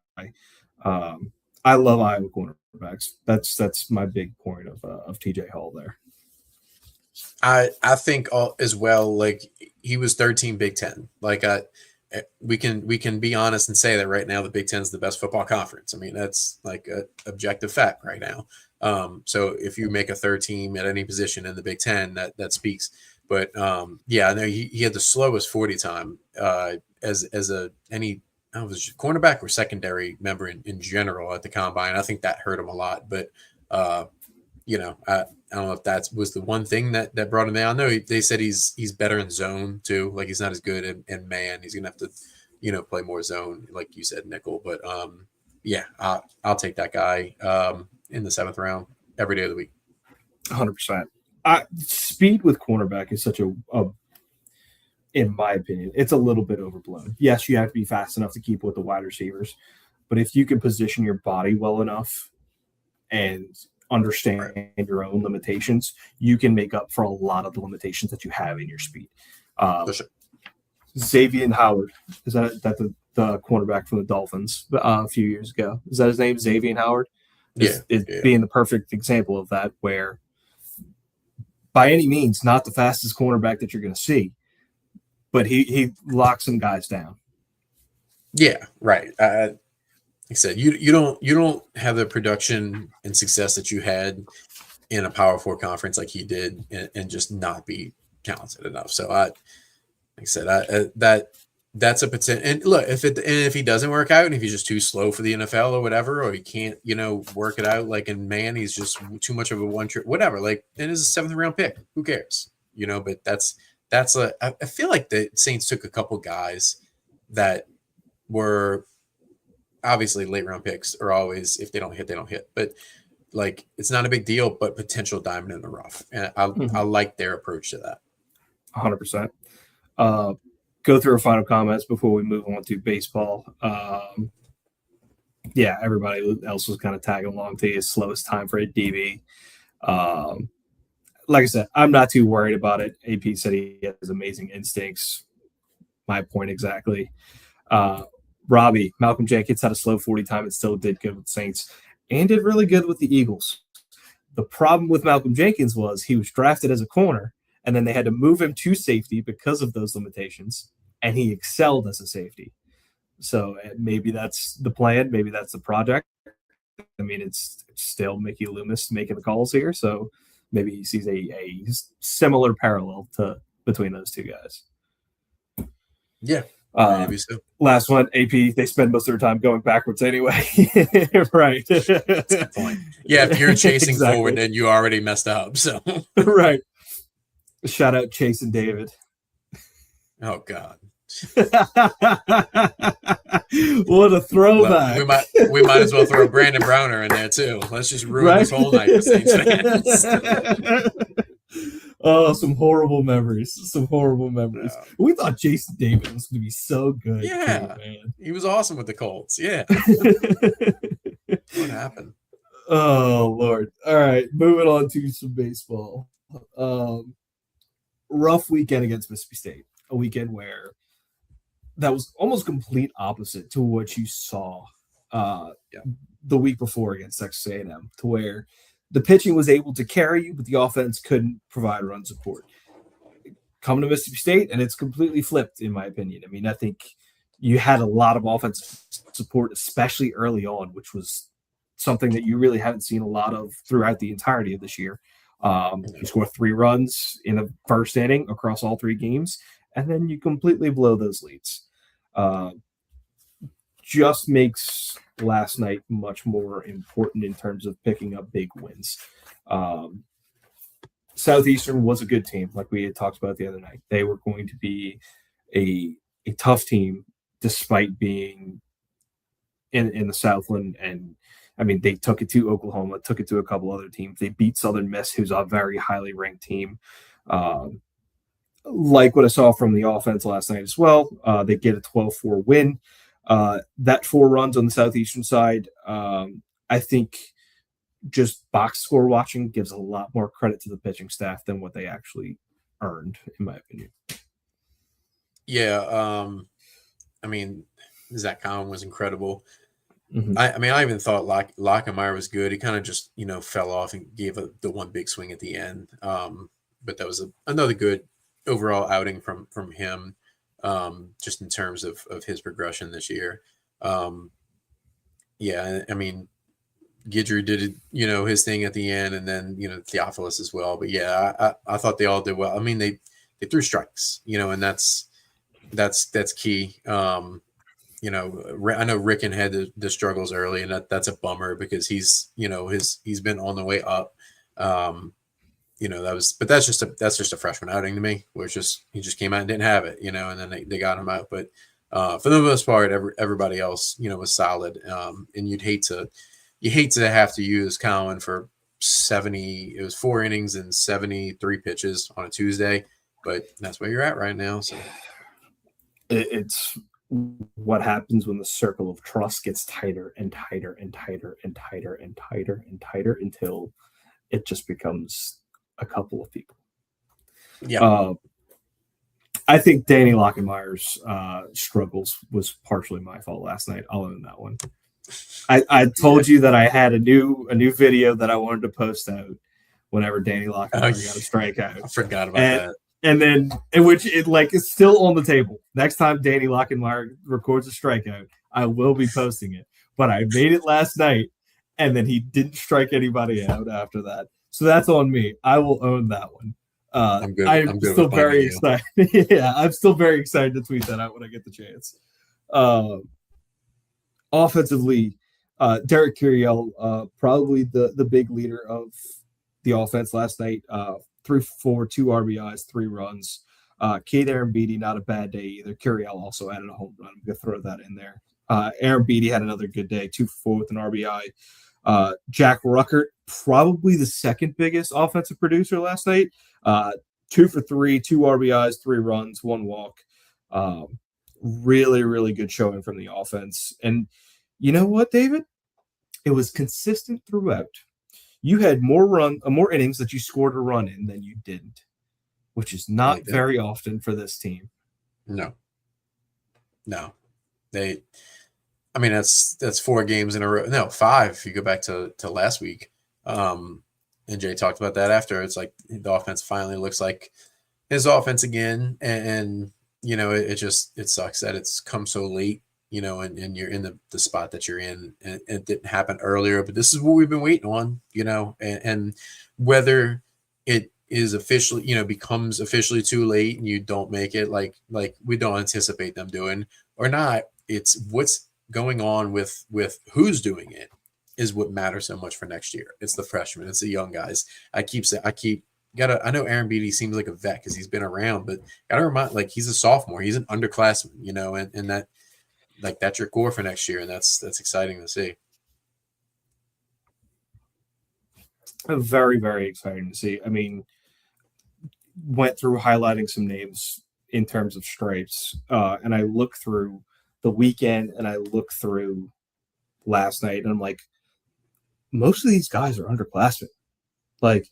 I love Iowa cornerbacks. That's my big point of TJ Hall there. I think as well, like, he was 13 Big Ten. Like, we can be honest and say that right now the Big Ten is the best football conference. I mean, that's like an objective fact right now. So if you make a third team at any position in the Big Ten, that speaks. But yeah, I know he had the slowest 40 time as any cornerback or secondary member in general at the combine. I think that hurt him a lot. But I don't know if that was the one thing that brought him down. No, they said he's better in zone too. Like, he's not as good in man. He's gonna have to play more zone, like you said, nickel. But yeah, I'll take that guy in the 7th round every day of the week. 100%. Speed with cornerback is such a, in my opinion, it's a little bit overblown. Yes, you have to be fast enough to keep with the wide receivers, but if you can position your body well enough and understand your own limitations, you can make up for a lot of the limitations that you have in your speed. For sure. Xavier Howard, is that the cornerback from the Dolphins a few years ago? Is that his name, Xavier Howard? Is being the perfect example of that, where by any means not the fastest cornerback that you're going to see, but he locks some guys down. Yeah, right. Like I said, you don't have the production and success that you had in a Power Four conference like he did, and just not be talented enough. So like I said, that's a potential. And look, if he doesn't work out, and if he's just too slow for the NFL or whatever, or he can't work it out, like in man, he's just too much of a one trick, whatever. Like, it is a 7th round pick. Who cares? But I feel like the Saints took a couple guys that were obviously late round picks are always, if they don't hit, they don't hit. But like, it's not a big deal, but potential diamond in the rough. And I like their approach to that. 100%. Go through our final comments before we move on to baseball. Yeah, everybody else was kind of tagging along to his slowest time for a DB. Like I said, I'm not too worried about it. AP said he has amazing instincts. My point exactly. Robbie, Malcolm Jenkins had a slow 40 time and still did good with the Saints and did really good with the Eagles. The problem with Malcolm Jenkins was he was drafted as a corner, and then they had to move him to safety because of those limitations, and he excelled as a safety. So maybe that's the plan. Maybe that's the project. I mean, it's still Mickey Loomis making the calls here, so maybe he sees a similar parallel between those two guys. Yeah. Maybe so. Last one, AP, they spend most of their time going backwards anyway. Right. That's a good point. Yeah, if you're chasing forward, then you already messed up. So right. Shout out Chase and David. Oh God. What a throwback. We might as well throw Brandon Browner in there too. Let's just ruin this whole night for Saints fans. Oh, some horrible memories. Yeah. We thought Jason David was going to be so good. Yeah, too, man. He was awesome with the Colts. Yeah. What happened? Oh, Lord. All right, moving on to some baseball. Rough weekend against Mississippi State. A weekend where that was almost complete opposite to what you saw the week before against Texas A&M, to where the pitching was able to carry you, but the offense couldn't provide run support. Coming to Mississippi State, and it's completely flipped, in my opinion. I mean, I think you had a lot of offensive support, especially early on, which was something that you really haven't seen a lot of throughout the entirety of this year. You score 3 runs in the first inning across all 3 games, and then you completely blow those leads. Just makes last night much more important in terms of picking up big wins. Southeastern was a good team, like we had talked about the other night. They were going to be a tough team, despite being in the Southland. And I mean, they took it to Oklahoma, took it to a couple other teams. They beat Southern Miss, who's a very highly ranked team. Like what I saw from the offense last night as well, they get a 12-4 win. That 4 runs on the Southeastern side, I think just box score watching gives a lot more credit to the pitching staff than what they actually earned, in my opinion. Yeah. I mean, Zach Cowan was incredible. Mm-hmm. I even thought Lockemeyer was good. He kind of just, fell off and gave the one big swing at the end. But that was another good overall outing from him. Just in terms of his progression this year. Yeah, I mean, Guidry did, his thing at the end, and then, Theophilus as well. But yeah, I thought they all did well. I mean, they threw strikes, and that's key. I know Ricken had the struggles early, and that's a bummer because he's been on the way up. That's just a freshman outing to me, where he just came out and didn't have it, and then they got him out. But for the most part, everybody else, was solid. And you hate to have to use Cowan for 70. It was 4 innings and 73 pitches on a Tuesday, but that's where you're at right now. So it's what happens when the circle of trust gets tighter and tighter and tighter and tighter and tighter and tighter until it just becomes a couple of people. Yeah. I think Danny Lockenmeyer's struggles was partially my fault last night. I'll own that one. I told you that I had a new video that I wanted to post out whenever Danny Lockenmeyer got a strikeout. I forgot about that. And then, in which it like it's still on the table. Next time Danny Lockenmeyer records a strikeout, I will be posting it. But I made it last night, and then he didn't strike anybody out after that. So that's on me. I will own that one. I'm good. I'm still very excited. Yeah, I'm still very excited to tweet that out when I get the chance. Offensively, Derek Curiel, probably the big leader of the offense last night. 3 for 4, 2 RBIs, 3 runs. Kate Aaron Beatty, not a bad day either. Curiel also added a home run. I'm going to throw that in there. Aaron Beatty had another good day, 2 for 4 with an RBI. Jack Ruckert, probably the second biggest offensive producer last night. 2 for 3, 2 RBIs, 3 runs, 1 walk. Really, really good showing from the offense. And you know what, David? It was consistent throughout. You had more innings that you scored a run in than you didn't, which is not very often for this team. No. That's 4 games in a row. No, 5 if you go back to last week. And Jay talked about that after. It's like the offense finally looks like his offense again. And it sucks that it's come so late, and you're in the spot that you're in, and it didn't happen earlier, but this is what we've been waiting on, and whether it is officially, becomes officially too late and you don't make it like we don't anticipate them doing or not. It's what's going on with who's doing it is what matters so much for next year. It's the freshmen, it's the young guys. I know Aaron Beatty seems like a vet because he's been around, but gotta remind, like, he's a sophomore, he's an underclassman, and that, like, that's your core for next year, and that's exciting to see. Very, very exciting to see. I mean, went through highlighting some names in terms of stripes, and I look through the weekend and I look through last night, and I'm like, most of these guys are underclassmen. Like,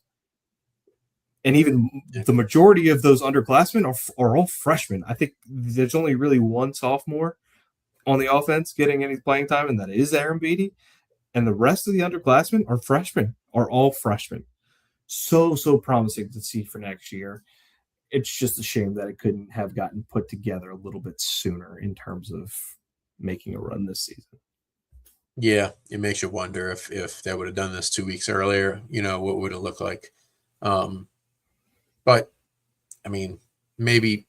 and even the majority of those underclassmen are all freshmen. I think there's only really one sophomore on the offense getting any playing time, and that is Aaron Beatty. And the rest of the underclassmen are all freshmen. So promising to see for next year. It's just a shame that it couldn't have gotten put together a little bit sooner in terms of making a run this season. Yeah, it makes you wonder if they would have done this 2 weeks earlier, what would it look like? But I mean, maybe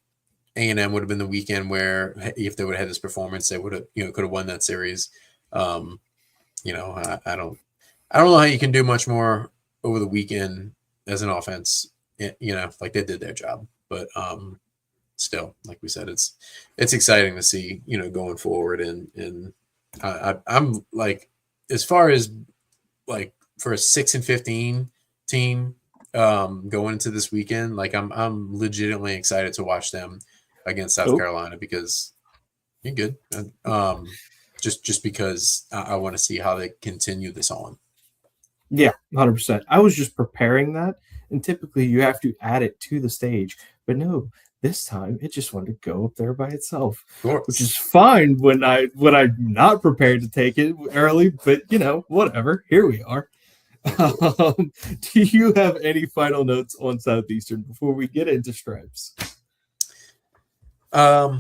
A&M would have been the weekend where if they would have had this performance, they would have, could have won that series. I don't know how you can do much more over the weekend as an offense, like they did their job. But still, like we said, it's exciting to see, going forward. And I'm like, as far as like for a 6-15 team going into this weekend, like I'm legitimately excited to watch them against South Carolina because you're good. Just because I want to see how they continue this on. Yeah, 100%. I was just preparing that, and typically you have to add it to the stage, but no, this time it just wanted to go up there by itself, which is fine when I'm not prepared to take it early. But whatever. Here we are. Do you have any final notes on Southeastern before we get into stripes? I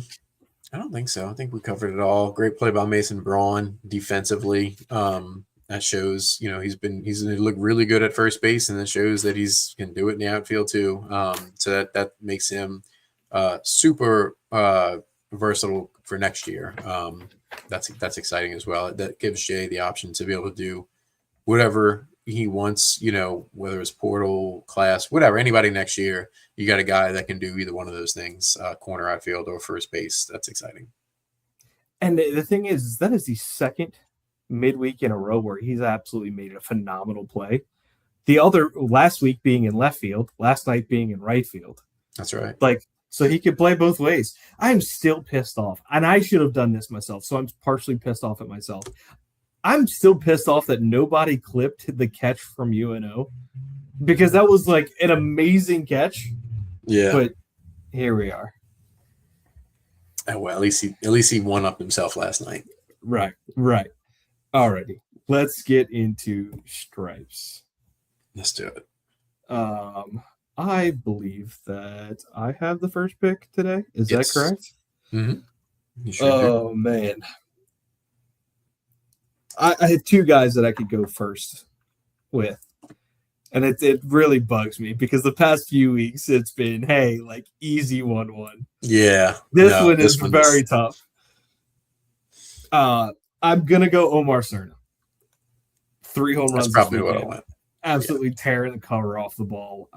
don't think so. I think we covered it all. Great play by Mason Braun defensively. That shows, he's looked really good at first base, and that shows that he's can do it in the outfield too. So that makes him super versatile for next year. That's exciting as well. That gives Jay the option to be able to do whatever he wants, whether it's portal, class, whatever, anybody next year. You got a guy that can do either one of those things, corner, outfield, or first base. That's exciting. And the thing is that is the second midweek in a row where he's absolutely made a phenomenal play. The other last week being in left field, last night being in right field. That's right. Like, so he could play both ways. I'm still pissed off, and I should have done this myself, so I'm partially pissed off at myself. I'm still pissed off that nobody clipped the catch from UNO because that was like an amazing catch. Yeah. But here we are. Oh, well, at least he won up himself last night. Right. Alrighty. Let's get into stripes. Let's do it. I believe that I have the first pick today. Is that correct? Mm-hmm. You sure do. Man. I had two guys that I could go first with. And it really bugs me because the past few weeks it's been, hey, like easy 1-1. Yeah. This one is very tough. I'm going to go Omar Cerna. 3 home runs. That's probably what I went. Absolutely tearing the cover off the ball.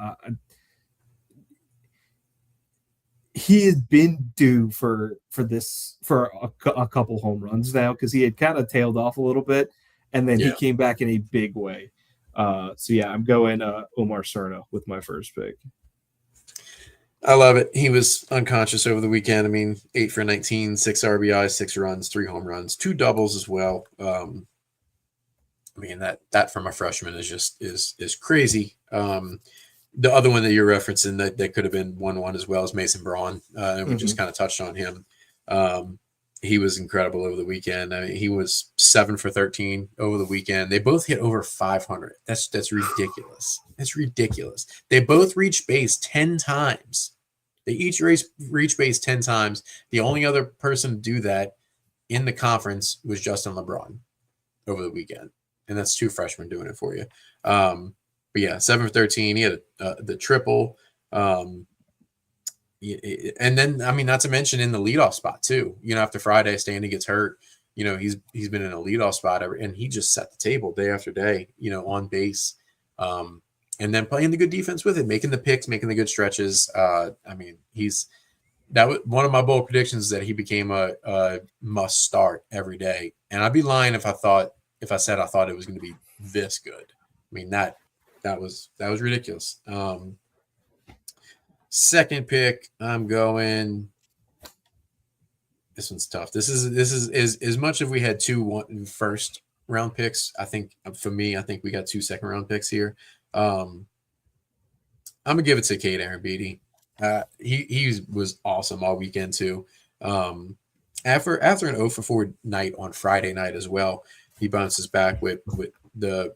He has been due for a couple home runs now because he had kind of tailed off a little bit, and then he came back in a big way. I'm going Omar Cerna with my first pick. I love it. He was unconscious over the weekend. I mean, 8 for 19, 6 RBIs, 6 runs, 3 home runs, 2 doubles as well. I mean, that from a freshman is crazy. The other one that you're referencing that could have been 1-1 as well is Mason Braun. And we just kind of touched on him. He was incredible over the weekend. I mean, he was 7 for 13 over the weekend. They both hit over 500. That's ridiculous. That's ridiculous. They both reached base 10 times. They each reached base 10 times. The only other person to do that in the conference was Justin LeBron over the weekend. And that's 2 freshmen doing it for you. But yeah, 7 for 13. He had the triple. And then, I mean, not to mention in the leadoff spot too. You know, after Friday, Stanley gets hurt. You know, he's been in a leadoff spot and he just set the table day after day. You know, on base, and then playing the good defense with it, making the picks, making the good stretches. I mean, that was one of my bold predictions that he became a must start every day. And I'd be lying if I said I thought it was going to be this good. I mean, that was ridiculous. Second pick, I'm going. This one's tough. This is as much as we had 2 first round picks. I think for me, we got 2 second round picks here. I'm gonna give it to Cade Arrambide. He was awesome all weekend too. After an 0 for 4 night on Friday night as well, he bounces back with the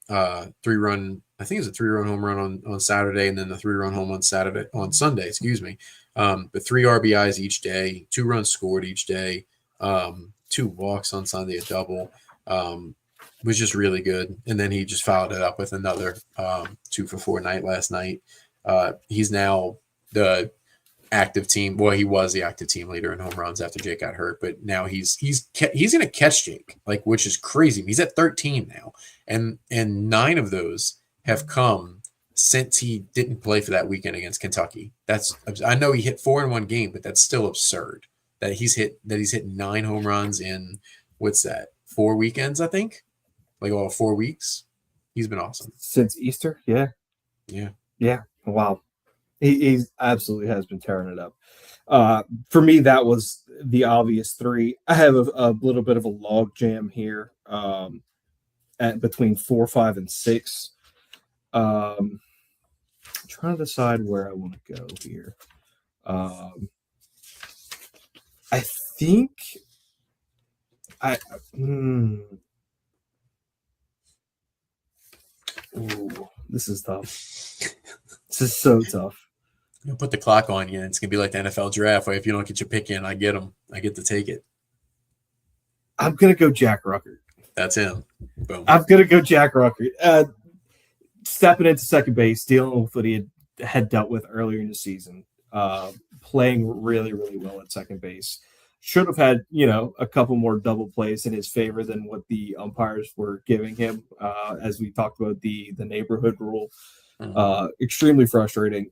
3-run. I think it's a 3-run home run on Saturday, and then the 3-run home on Sunday. Excuse me. But 3 RBIs each day, 2 runs scored each day, 2 walks on Sunday, a double. Was just really good. And then he just followed it up with another 2 for 4 night last night. He's now the active team. Well, he was the active team leader in home runs after Jake got hurt, but now he's going to catch Jake, which is crazy. He's at 13 now, and 9 of those have come since he didn't play for that weekend against Kentucky. I know he hit 4 in one game, but that's still absurd that he's hit 9 home runs in what's that, 4 weekends, I think, 4 weeks. He's been awesome since Easter. Yeah. Wow. He absolutely has been tearing it up. For me, that was the obvious 3. I have a little bit of a log jam here at between 4, 5, and 6. I'm trying to decide where I want to go here. I think this is tough. This is so tough. You'll put the clock on you, and it's gonna be like the NFL draft. If you don't get your pick in, I get them. I get to take it. I'm gonna go Jack Ruckert. That's him. Boom. I'm gonna go Jack Ruckert. Stepping into second base, dealing with what he had dealt with earlier in the season, playing really, really well at second base. Should have had, a couple more double plays in his favor than what the umpires were giving him, as we talked about the neighborhood rule. Extremely frustrating.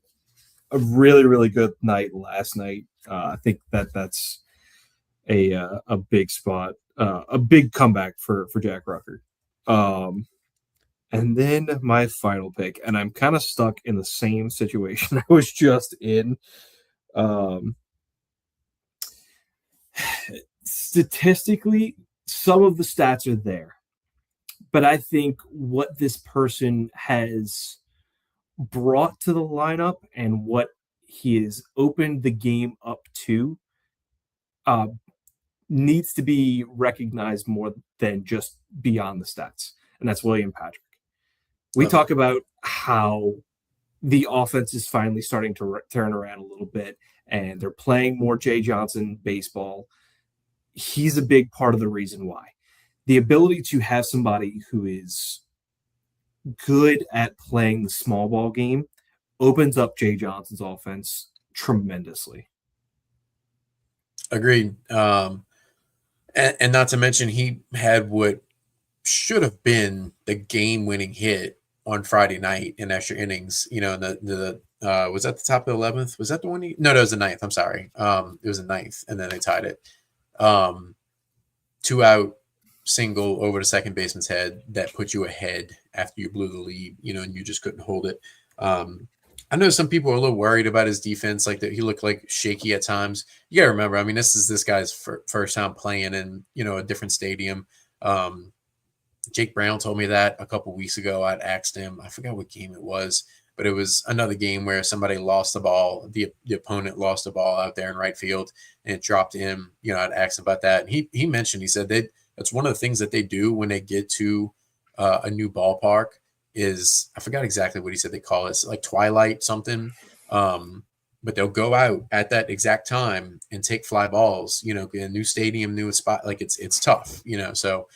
A really, really good night last night. I think that's a big spot, a big comeback for Jack Ruckert. And then my final pick, and I'm kind of stuck in the same situation I was just in. Um, Statistically, some of the stats are there, but I think what this person has brought to the lineup and what he has opened the game up to uh, needs to be recognized more than just beyond the stats. And that's William Patrick. We talk about how the offense is finally starting to turn around a little bit and they're playing more Jay Johnson baseball. He's a big part of the reason why. The ability to have somebody who is good at playing the small ball game opens up Jay Johnson's offense tremendously. Agreed. And not to mention, he had what should have been the game-winning hit on Friday night in extra innings. You know, the was that the top of the 11th? Was that the one? No, it was the 9th. I'm sorry. It was the 9th, and then they tied it. 2-out single over the second baseman's head that put you ahead after you blew the lead, you know, and you just couldn't hold it. I know some people are a little worried about his defense, like that he looked like shaky at times. You got to remember, I mean, this is this guy's first time playing in, you know, a different stadium. Jake Brown told me that a couple weeks ago. I'd asked him, I forgot what game it was, but it was another game where somebody lost the ball. The opponent lost the ball out there in right field and it dropped him. You know, I'd asked him about that. And he mentioned, he said that's one of the things that they do when they get to a new ballpark is, I forgot exactly what he said they call it. It's like twilight something. But they'll go out at that exact time and take fly balls, you know, in a new stadium, new spot. Like it's tough, you know, so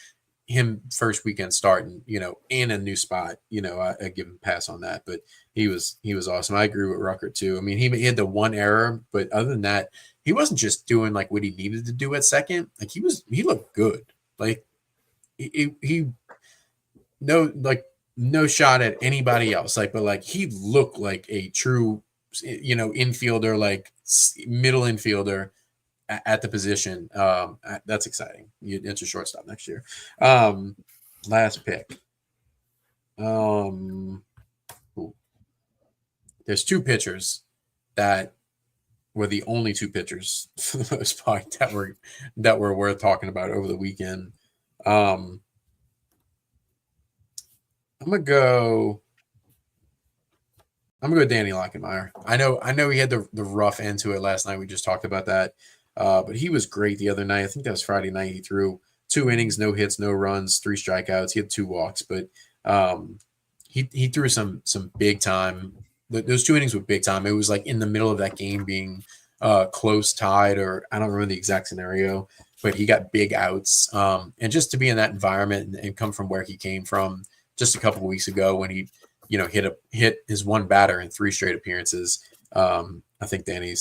him first weekend starting, you know, in a new spot, you know, I give him a pass on that, but he was awesome. I agree with Rucker too. I mean, he had the one error, but other than that, he wasn't just doing like what he needed to do at second. Like he looked good. Like he no shot at anybody else. Like, but like he looked like a true, you know, infielder, like middle infielder at the position. That's exciting. It's a shortstop next year. Last pick. There's two pitchers that were the only two pitchers for the most part that were worth talking about over the weekend. I'm gonna go Danny Lockenmeyer. I know he had the rough end to it last night. We just talked about that. But he was great the other night. I think that was Friday night. He threw 2 innings, no hits, no runs, 3 strikeouts. He had 2 walks, but he threw some big time. Those 2 innings were big time. It was like in the middle of that game being close, tied, or I don't remember the exact scenario, but he got big outs. And just to be in that environment and come from where he came from just a couple of weeks ago when he, you know, hit his one batter in 3 straight appearances. I think Danny.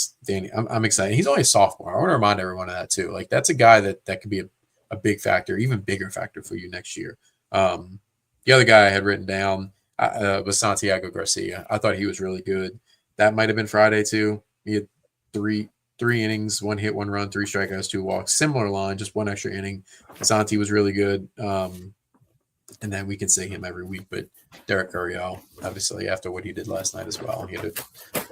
I'm excited. He's only a sophomore. I want to remind everyone of that too. Like that's a guy that could be a big factor, even bigger factor for you next year. The other guy I had written down was Santiago Garcia. I thought he was really good. That might have been Friday too. He had three innings, 1 hit, 1 run, 3 strikeouts, 2 walks. Similar line, just 1 extra inning. Santi was really good. And then we can say him every week, but Derek Gurriel, obviously, after what he did last night as well, he had to,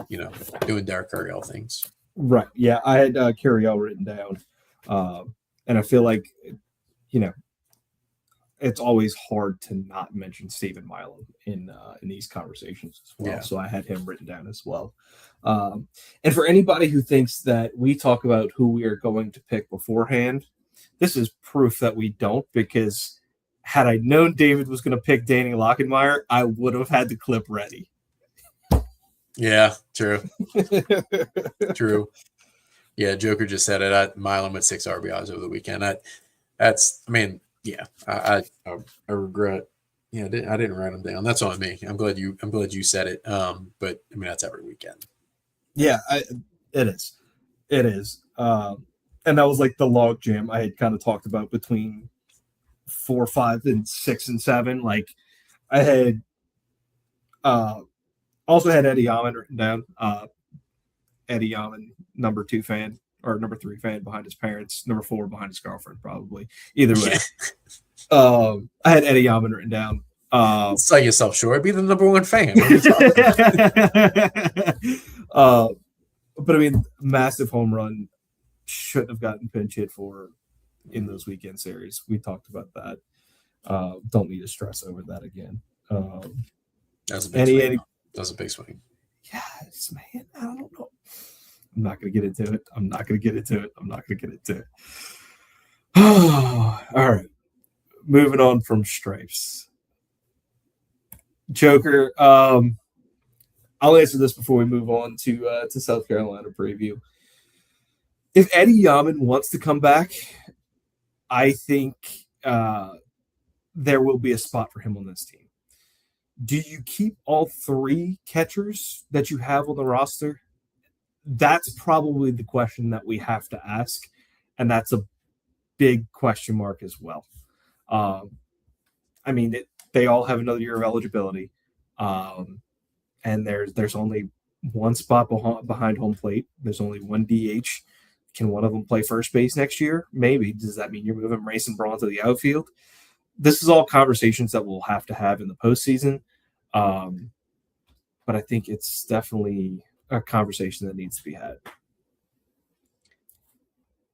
you know, doing Derek Gurriel things. Right. Yeah, I had Gurriel written down. And I feel like, you know, it's always hard to not mention Stephen Milam in these conversations as well. Yeah. So I had him written down as well. And for anybody who thinks that we talk about who we are going to pick beforehand, this is proof that we don't, because had I known David was going to pick Danny Lockenmeyer, I would have had the clip ready. Yeah, true. True. Yeah, Joker just said it. Milam with 6 RBIs over the weekend. I regret. Yeah, I didn't write them down. That's on me. I'm glad you said it. But I mean, that's every weekend. Yeah, it is. It is. And that was like the log jam I had kind of talked about between 4, 5, and 6 and 7. Like I had also had Eddie Almond written down. Eddie Almond, number 2 fan or number 3 fan behind his parents, number 4 behind his girlfriend, probably. Either way. I had Eddie Almond written down. Sell yourself short. Be the number 1 fan. But I mean, massive home run, shouldn't have gotten pinch hit for in those weekend series. We talked about that. Don't need to stress over that again. That was a big swing. That was a big swing. Yes, man. I don't know. I'm not going to get into it. I'm not going to get into it. All right. Moving on from stripes. Joker, I'll answer this before we move on to South Carolina preview. If Eddie Yaman wants to come back, I think there will be a spot for him on this team. Do you keep all three catchers that you have on the roster? That's probably the question that we have to ask, and that's a big question mark as well. I mean, they all have another year of eligibility, and there's only one spot behind home plate. There's only one DH. Can one of them play first base next year? Maybe. Does that mean you're moving Mason Braun to the outfield? This is all conversations that we'll have to have in the postseason. But I think it's definitely a conversation that needs to be had.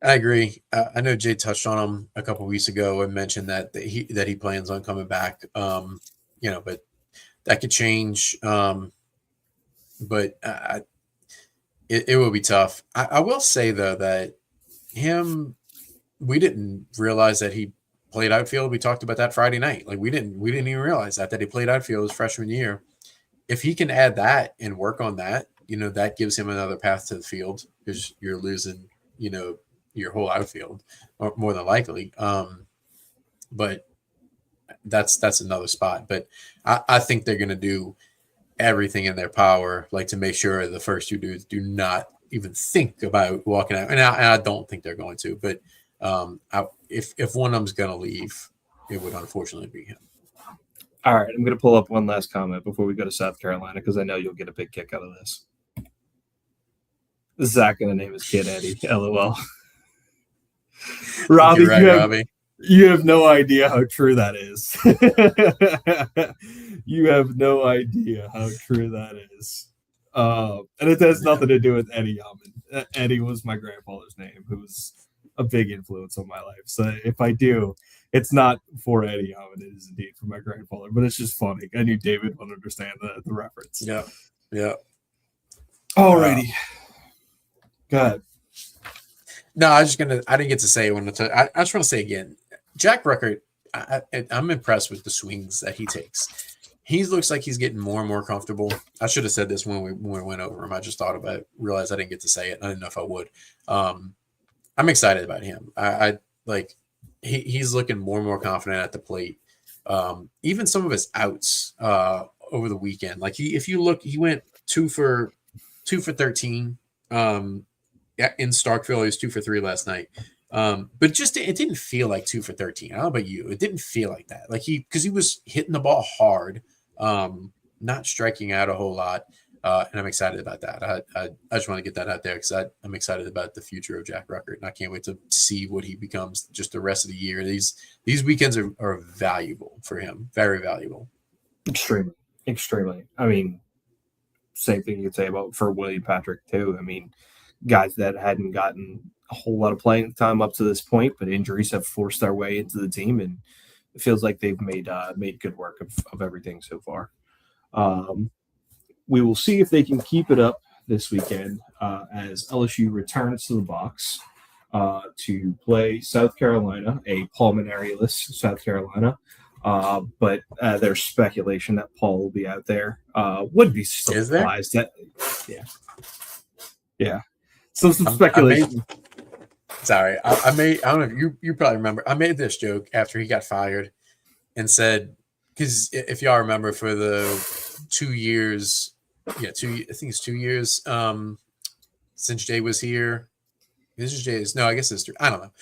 I agree. I know Jay touched on him a couple of weeks ago and mentioned that he plans on coming back. But that could change. But it will be tough. I will say though that we didn't realize that he played outfield. We talked about that Friday night. Like we didn't even realize that he played outfield his freshman year. If he can add that and work on that, that gives him another path to the field because you're losing, your whole outfield more than likely. But that's another spot. But I think they're going to do everything in their power, like to make sure the first two dudes do not even think about walking out. And I don't think they're going to, but if one of them's going to leave, it would unfortunately be him. All right, I'm going to pull up one last comment before we go to South Carolina because I know you'll get a big kick out of this. Zach going to name his kid Eddie. LOL. Robbie, Robbie, you have no idea how true that is. You have no idea how true that is. And it has nothing to do with Eddie Yaman. Eddie was my grandfather's name, who was a big influence on my life. So if I do, it's not for Eddie Yaman. It is indeed for my grandfather. But it's just funny. I knew David would understand the reference. Yeah. Yeah. Alrighty. Go ahead. No, I didn't get to say it I just want to say again, Jack Ruckert, I'm impressed with the swings that he takes. He looks like he's getting more and more comfortable. I should have said this when we went over him. I just thought about it, realized I didn't get to say it. I didn't know if I would. I'm excited about him. He's looking more and more confident at the plate. Even some of his outs over the weekend, like if you look, he went 2 for 13. In Starkville, he was 2 for 3 last night. But it didn't feel like 2 for 13. I don't know about you. It didn't feel like that. Like because he was hitting the ball hard, not striking out a whole lot. And I'm excited about that. I just want to get that out there because I'm excited about the future of Jack Ruckert, and I can't wait to see what he becomes just the rest of the year. These weekends are valuable for him, very valuable. Extremely. I mean, same thing you could say for William Patrick too. I mean, guys that hadn't gotten a whole lot of playing time up to this point, but injuries have forced their way into the team, and it feels like they've made good work of everything so far. We will see if they can keep it up this weekend as LSU returns to the box to play South Carolina, a pulmonary-less South Carolina. But there's speculation that Paul will be out there. Wouldn't be surprised that. Yeah. Some speculation. I don't know. You probably remember. I made this joke after he got fired and said, because if y'all remember, for the 2 years, I think it's 2 years since Jay was here. This is Jay's. No, I guess it's 3. I don't know.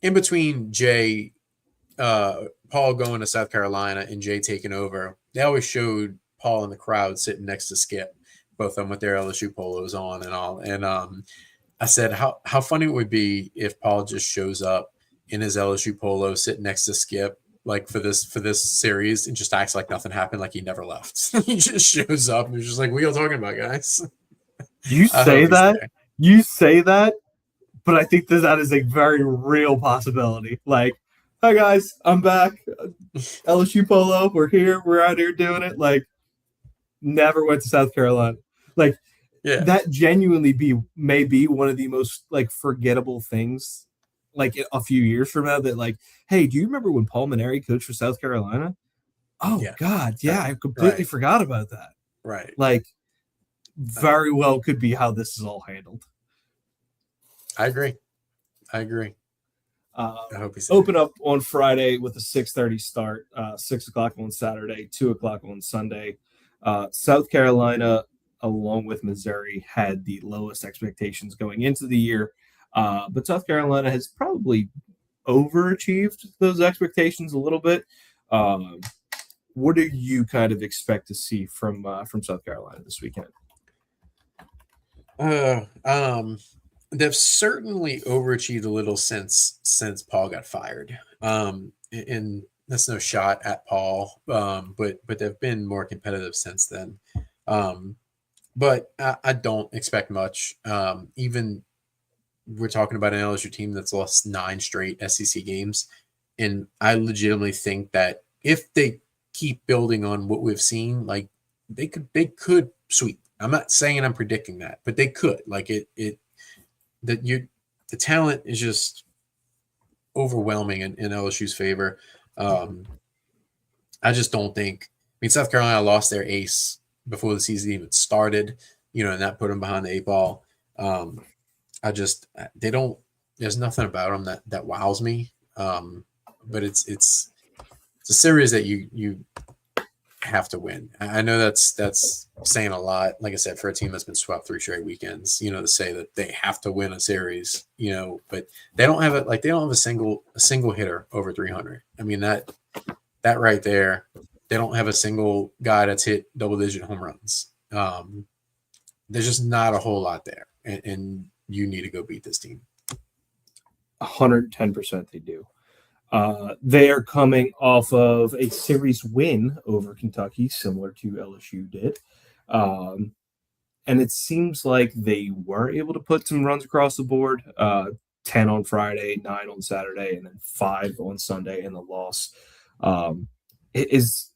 In between Jay, Paul going to South Carolina and Jay taking over, they always showed Paul in the crowd sitting next to Skip, both of them with their LSU polos on and all. And I said, how funny it would be if Paul just shows up in his LSU polo, sitting next to Skip, like for this series, and just acts like nothing happened, like he never left. He just shows up and he's just like, "What are you talking about, guys?" You say that? You say that, but I think that is a very real possibility. Like, hi guys, I'm back. LSU Polo, we're here. We're out here doing it. Like, never went to South Carolina. Like, Yeah, that genuinely may be one of the most like forgettable things. Like a few years from now, that like, hey, do you remember when Paul Maneri coached for South Carolina? Oh yeah, God, yeah, I completely right, forgot about that. right. Like, very well could be how this is all handled. I agree. I agree. Uh, I hope he's there. open up on Friday with a 6:30 start, 6 o'clock on Saturday, 2 o'clock on Sunday. South Carolina, along with Missouri, had the lowest expectations going into the year, but South Carolina has probably overachieved those expectations a little bit. Um, what do you kind of expect to see from South Carolina this weekend? Uh, um, they've certainly overachieved a little since Paul got fired. And that's no shot at Paul, but they've been more competitive since then. Um, but I don't expect much. Even we're talking about an LSU team that's lost 9 straight SEC games, and I legitimately think that if they keep building on what we've seen, like they could sweep. I'm not saying I'm predicting that, but they could. Like that you the talent is just overwhelming in LSU's favor. Um, I just don't think. I mean, South Carolina lost their ace before the season even started, and that put them behind the 8 ball. Um, I just they don't. There's nothing about them that wows me. But it's a series that you have to win. I know that's saying a lot. Like I said, for a team that's been swept 3 straight weekends, to say that they have to win a series, but they don't have it. Like they don't have a single hitter over 300. I mean that right there, they don't have a single guy that's hit double-digit home runs. There's just not a whole lot there, and you need to go beat this team. 110% they do. They are coming off of a series win over Kentucky, similar to LSU did. And it seems like they were able to put some runs across the board, 10 on Friday, 9 on Saturday, and then 5 on Sunday in the loss. It is,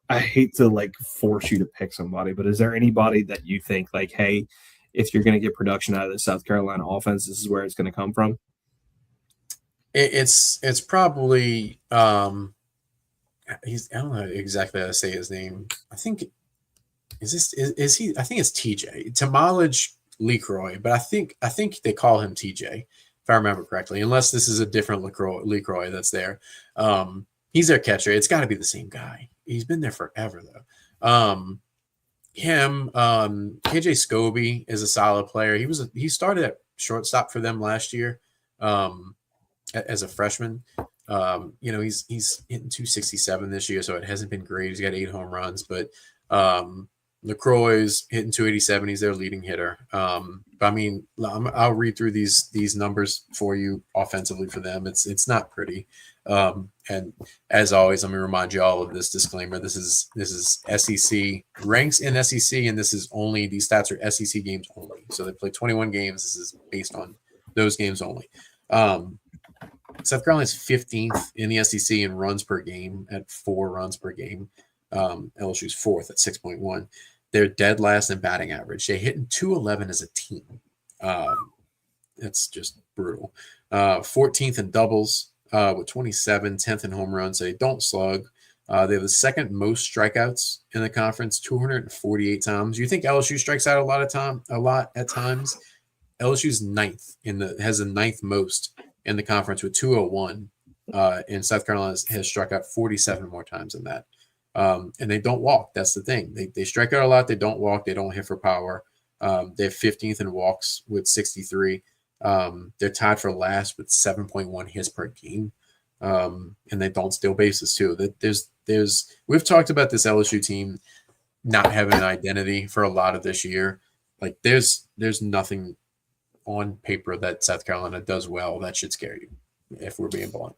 I hate to like force you to pick somebody, but is there anybody that you think like, hey, if you're going to get production out of the South Carolina offense, this is where it's going to come from? It's probably I don't know exactly how to say his name. I think is he? I think it's TJ Tamalage LeCroy, but I think they call him TJ if I remember correctly. Unless this is a different LeCroy that's there. He's their catcher. It's got to be the same guy. He's been there forever though. KJ Scobie is a solid player. He started at shortstop for them last year. As a freshman. He's hitting 267 this year, so it hasn't been great. He's got 8 home runs, but LeCroy's hitting 287. He's their leading hitter. But I mean, I'll read through these numbers for you offensively for them. It's not pretty. And as always, let me remind you all of this disclaimer. This is SEC ranks in SEC, and these stats are SEC games only. So they play 21 games. This is based on those games only. South Carolina's 15th in the SEC in runs per game at 4 runs per game. LSU's 4th at 6.1. They're dead last in batting average. They hit in 211 as a team. That's just brutal. 14th in doubles with 27, 10th in home runs. They don't slug. They have the second most strikeouts in the conference, 248 times. You think LSU strikes out a lot at times? LSU's has the 9th most in the conference with 201. And South Carolina has struck out 47 more times than that. And they don't walk. That's the thing. They strike out a lot. They don't walk. They don't hit for power. They have 15th in walks with 63. They're tied for last with 7.1 hits per game. And they don't steal bases too. We've talked about this LSU team not having an identity for a lot of this year. Like there's nothing on paper that South Carolina does well that should scare you, if we're being blunt.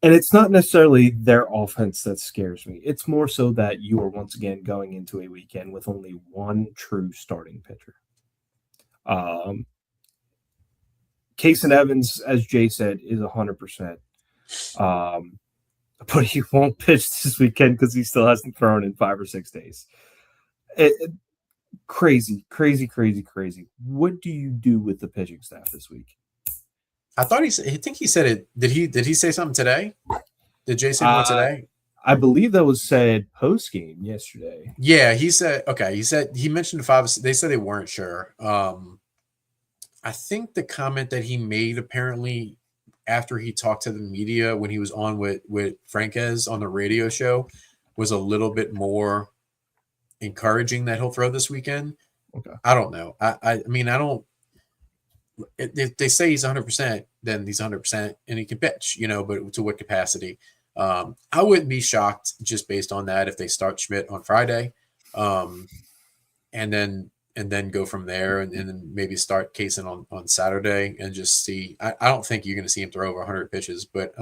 And it's not necessarily their offense that scares me. It's more so that you are once again going into a weekend with only one true starting pitcher. Um, Case and Evans, as Jay said, is 100%. But he won't pitch this weekend because he still hasn't thrown in 5 or 6 days. Crazy, crazy, crazy, crazy. What do you do with the pitching staff this week? I think he said it. Did he say something today? Did Jay say more today? I believe that was said post game yesterday. Yeah, he said, okay. He mentioned 5. They said they weren't sure. I think the comment that he made apparently after he talked to the media when he was on with Franquez on the radio show was a little bit more encouraging that he'll throw this weekend. Okay. I don't know. I mean, I don't. If they say he's 100%, then he's 100% and he can pitch, but to what capacity? I wouldn't be shocked just based on that if they start Schmidt on Friday, and then go from there and then maybe start Kaysen on Saturday and just see. I don't think you're going to see him throw over 100 pitches, but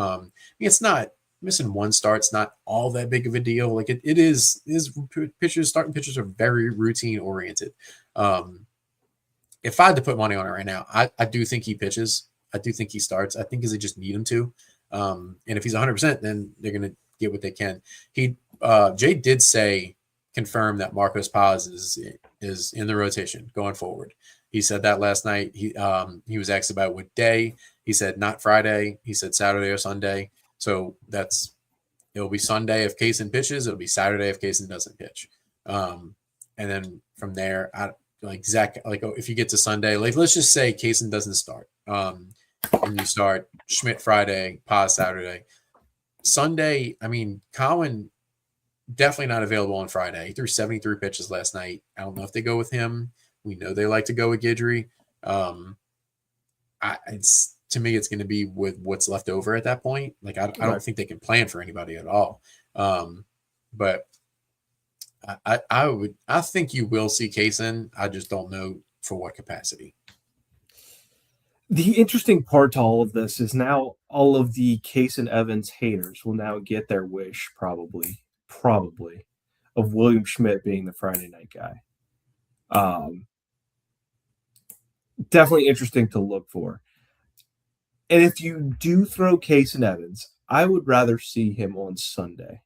it's not missing one start's not all that big of a deal. Like it is starting pitchers are very routine oriented. If I had to put money on it right now, I do think he pitches. I do think he starts. I think because they just need him to. And if he's 100%, then they're going to get what they can. Jay did confirm that Marcos Paz is in the rotation going forward. He said that last night. He was asked about what day. He said not Friday. He said Saturday or Sunday. So it'll be Sunday if Kaysen pitches. It'll be Saturday if Kaysen doesn't pitch. And then from there, if you get to Sunday, let's just say Kaysen doesn't start. And you start Schmidt Friday, Paz Saturday. Sunday, I mean, Cowan definitely not available on Friday. He threw 73 pitches last night. I don't know if they go with him. We know they like to go with Guidry. To me, it's going to be with what's left over at that point. I don't think they can plan for anybody at all. But I think you will see Kaysen. I just don't know for what capacity. The interesting part to all of this is now all of the Kaysen Evans haters will now get their wish, probably, of William Schmidt being the Friday night guy. Definitely interesting to look for. And if you do throw Kaysen Evans, I would rather see him on Sunday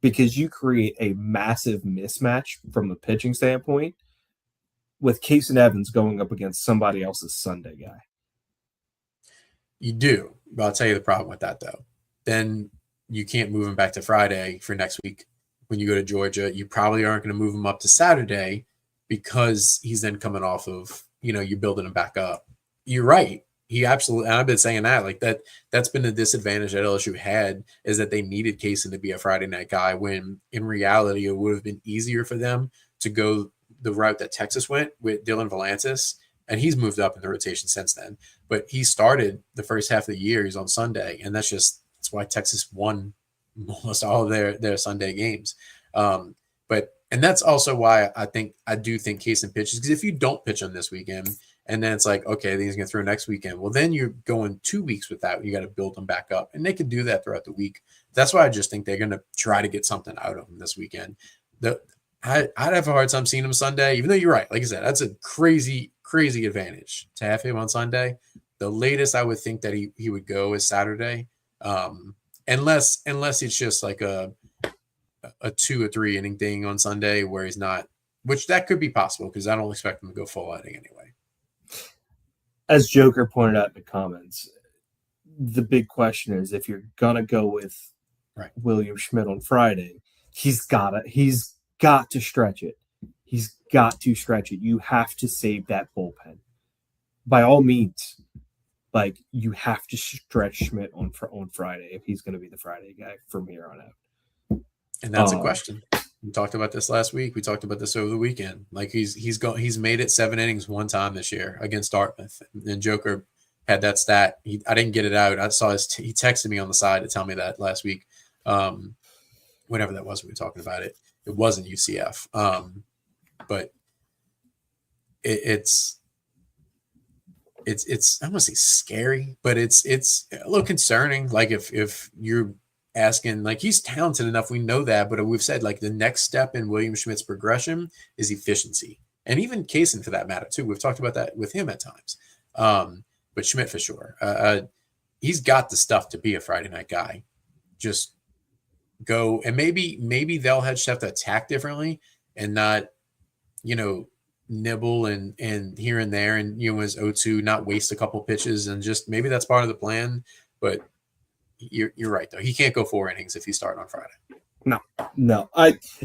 because you create a massive mismatch from a pitching standpoint with Kaysen Evans going up against somebody else's Sunday guy. You do, but I'll tell you the problem with that, though. Then you can't move him back to Friday for next week when you go to Georgia. You probably aren't going to move him up to Saturday because he's then coming off of, you're building him back up. You're right. He absolutely, and I've been saying that, that's been the disadvantage that LSU had is that they needed Kaysen to be a Friday night guy when in reality it would have been easier for them to go the route that Texas went with Dylan Valantis, and he's moved up in the rotation since then. But he started the first half of the year. He's on Sunday, and that's why Texas won almost all of their Sunday games. And that's also why I do think Kaysen pitches, because if you don't pitch him this weekend, and then it's like, okay, then he's going to throw next weekend. Well, then you're going 2 weeks without. You got to build them back up, and they can do that throughout the week. That's why I just think they're going to try to get something out of him this weekend. I'd have a hard time seeing him Sunday, even though you're right. Like I said, that's a crazy, crazy advantage to have him on Sunday. The latest I would think that he would go is Saturday, unless it's just like a 2 or 3 inning thing on Sunday where he's not, which that could be possible because I don't expect him to go full inning anyway. As Joker pointed out in the comments, the big question is if you're gonna go with William Schmidt on Friday, he's got to stretch it. He's got to stretch it. You have to save that bullpen. By all means, you have to stretch Schmidt on Friday if he's going to be the Friday guy from here on out. And that's a question. We talked about this last week. We talked about this over the weekend. He's made it 7 innings one time this year against Dartmouth. And Joker had that stat. I didn't get it out. I saw he texted me on the side to tell me that last week. Whenever that was, we were talking about it. It wasn't UCF. But it's I don't want to say scary, but it's a little concerning. If you're asking, he's talented enough, we know that, but we've said the next step in William Schmidt's progression is efficiency. and even Kaysen for that matter too. We've talked about that with him at times, but Schmidt for sure. He's got the stuff to be a Friday night guy. Just go, and maybe they'll just have to attack differently and not, nibble and here and there, and as 0-2, not waste a couple pitches, and just maybe that's part of the plan. But you're right though. He can't go 4 innings if he's starting on Friday. No.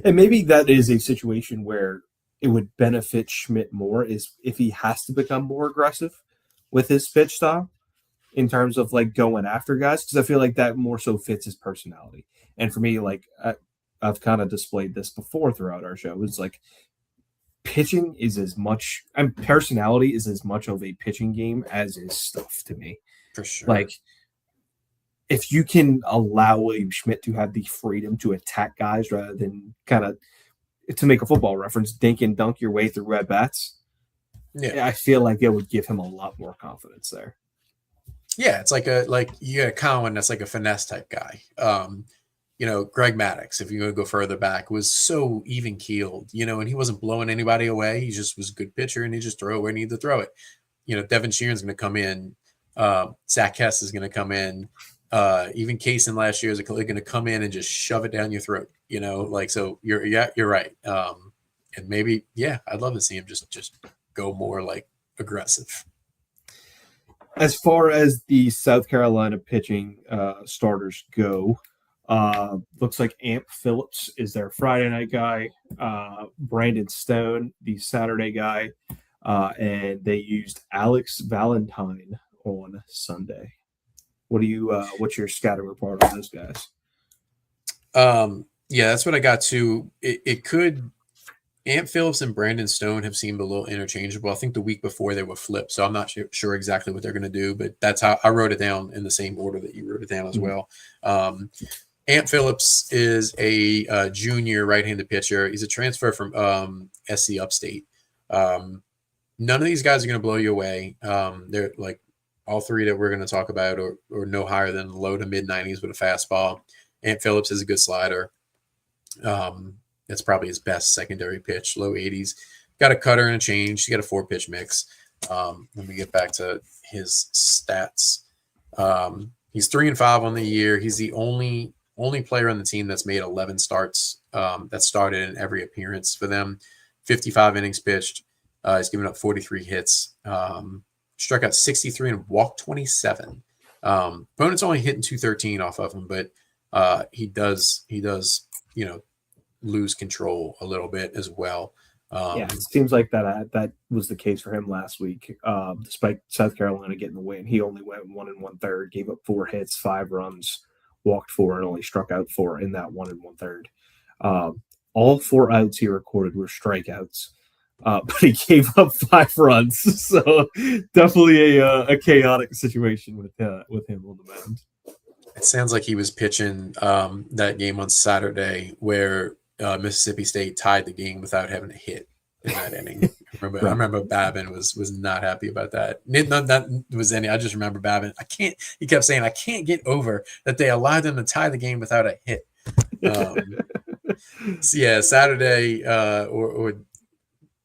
And maybe that is a situation where it would benefit Schmidt more is if he has to become more aggressive with his pitch style in terms of like going after guys, because I feel like that more so fits his personality. And for me, like I've kind of displayed this before throughout our show, it's like pitching is as much, and personality is as much of a pitching game as is stuff to me. For sure. Like if you can allow William Schmidt to have the freedom to attack guys rather than kind of, to make a football reference, dink and dunk your way through at bats. Yeah, I feel like it would give him a lot more confidence there. Yeah, it's like you got Cowan that's like a finesse type guy. Greg Maddux, if you're going to go further back, was so even keeled, and he wasn't blowing anybody away. He just was a good pitcher, and he just throw it where he needed to throw it. Devin Sheeran's going to come in. Zach Hess is going to come in. Even Kaysen last year is going to come in and just shove it down your throat. So you're right. And maybe, I'd love to see him just go more like aggressive. As far as the South Carolina pitching starters go, looks like Amp Phillips is their Friday night guy. Brandon Stone, the Saturday guy. And they used Alex Valentine on Sunday. What's your scouting report on those guys? That's what I got to. It could. Amp Phillips and Brandon Stone have seemed a little interchangeable. I think the week before they were flipped, so I'm not sure exactly what they're going to do, but that's how I wrote it down in the same order that you wrote it down as well. Amp Phillips is a junior right-handed pitcher. He's a transfer from SC Upstate. None of these guys are going to blow you away. They're like all three that we're going to talk about or no higher than low to mid 90s with a fastball. Amp Phillips is a good slider. That's probably his best secondary pitch, low 80s. Got a cutter and a change. He got a 4-pitch mix. Let me get back to his stats. He's 3-5 on the year. He's the only player on the team that's made 11 starts that started in every appearance for them. 55 innings pitched. He's given up 43 hits. Struck out 63 and walked 27. Opponent's only hitting 213 off of him, but he does, lose control a little bit as well. It seems like that was the case for him last week. Despite South Carolina getting the win, he only went 1 1/3, gave up 4 hits, 5 runs, walked 4, and only struck out 4 in that 1 1/3. All 4 outs he recorded were strikeouts, but he gave up 5 runs. So definitely a chaotic situation with him on the mound. It sounds like he was pitching that game on Saturday where Mississippi State tied the game without having a hit in that inning. I remember Babin was not happy about that. None that was any. I just remember Babin. He kept saying, "I can't get over that they allowed them to tie the game without a hit." Saturday or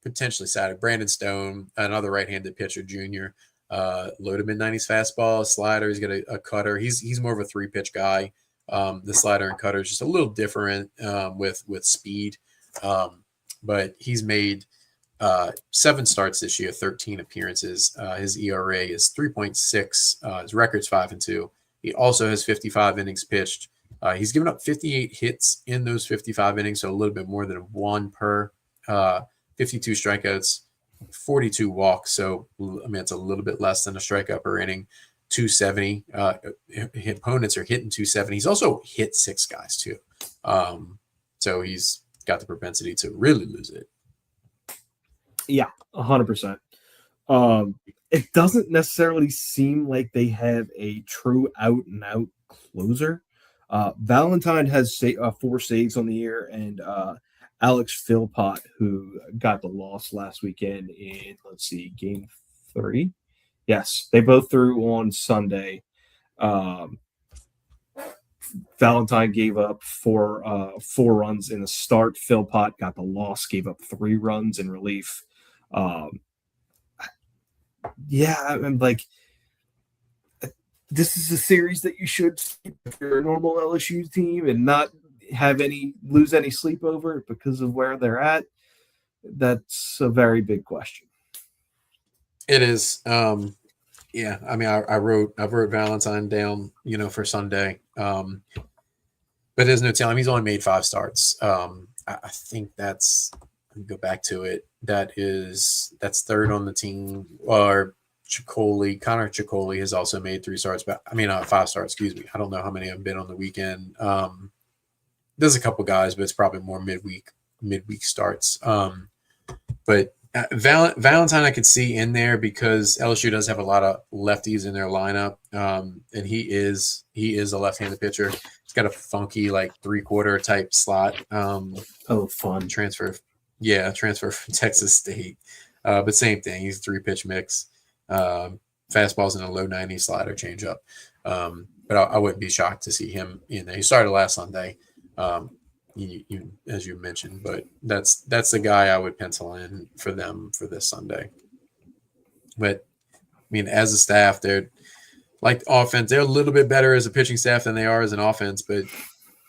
potentially Saturday. Brandon Stone, another right-handed pitcher, junior, low to mid-90s fastball, slider. He's got a cutter. He's more of a 3-pitch guy. The slider and cutter is just a little different with speed, but he's made 7 starts this year, 13 appearances. His ERA is 3.6. His record's 5-2. He also has 55 innings pitched. He's given up 58 hits in those 55 innings, so a little bit more than 1 per. 52 strikeouts, 42 walks. So it's a little bit less than a strikeout per inning. 270. Opponents are hitting 270. He's also hit 6 guys too. So he's got the propensity to really lose it. Yeah, 100%. It doesn't necessarily seem like they have a true out-and-out closer. Valentine has 4 saves on the year, and Alex Philpott, who got the loss last weekend in, game 3. Yes, they both threw on Sunday. Valentine gave up 4 runs in the start. Philpott got the loss, gave up 3 runs in relief. Um, yeah, I'm like, this is a series that you should sweep if you're a normal LSU team and not have any lose any sleep over it because of where they're at. That's a very big question. It is. Yeah, I mean, I wrote Valentine down, for Sunday. But there's no telling. He's only made 5 starts. I think that's. Let me go back to it. That's third on the team. Or Connor Chicoli has also made 3 starts, but 5 starts. Excuse me. I don't know how many have been on the weekend. There's a couple guys, but it's probably more midweek starts. But Valentine I could see in there because LSU does have a lot of lefties in their lineup, and he is a left-handed pitcher. He's got a funky like 3/4 type slot. Fun transfer from Texas State, but same thing. He's a 3-pitch mix. Fastballs in a low 90 slider changeup. But I wouldn't be shocked to see him in there. He started last Sunday. You as you mentioned, but that's the guy I would pencil in for them for this Sunday. But as a staff, they're like offense. They're a little bit better as a pitching staff than they are as an offense, but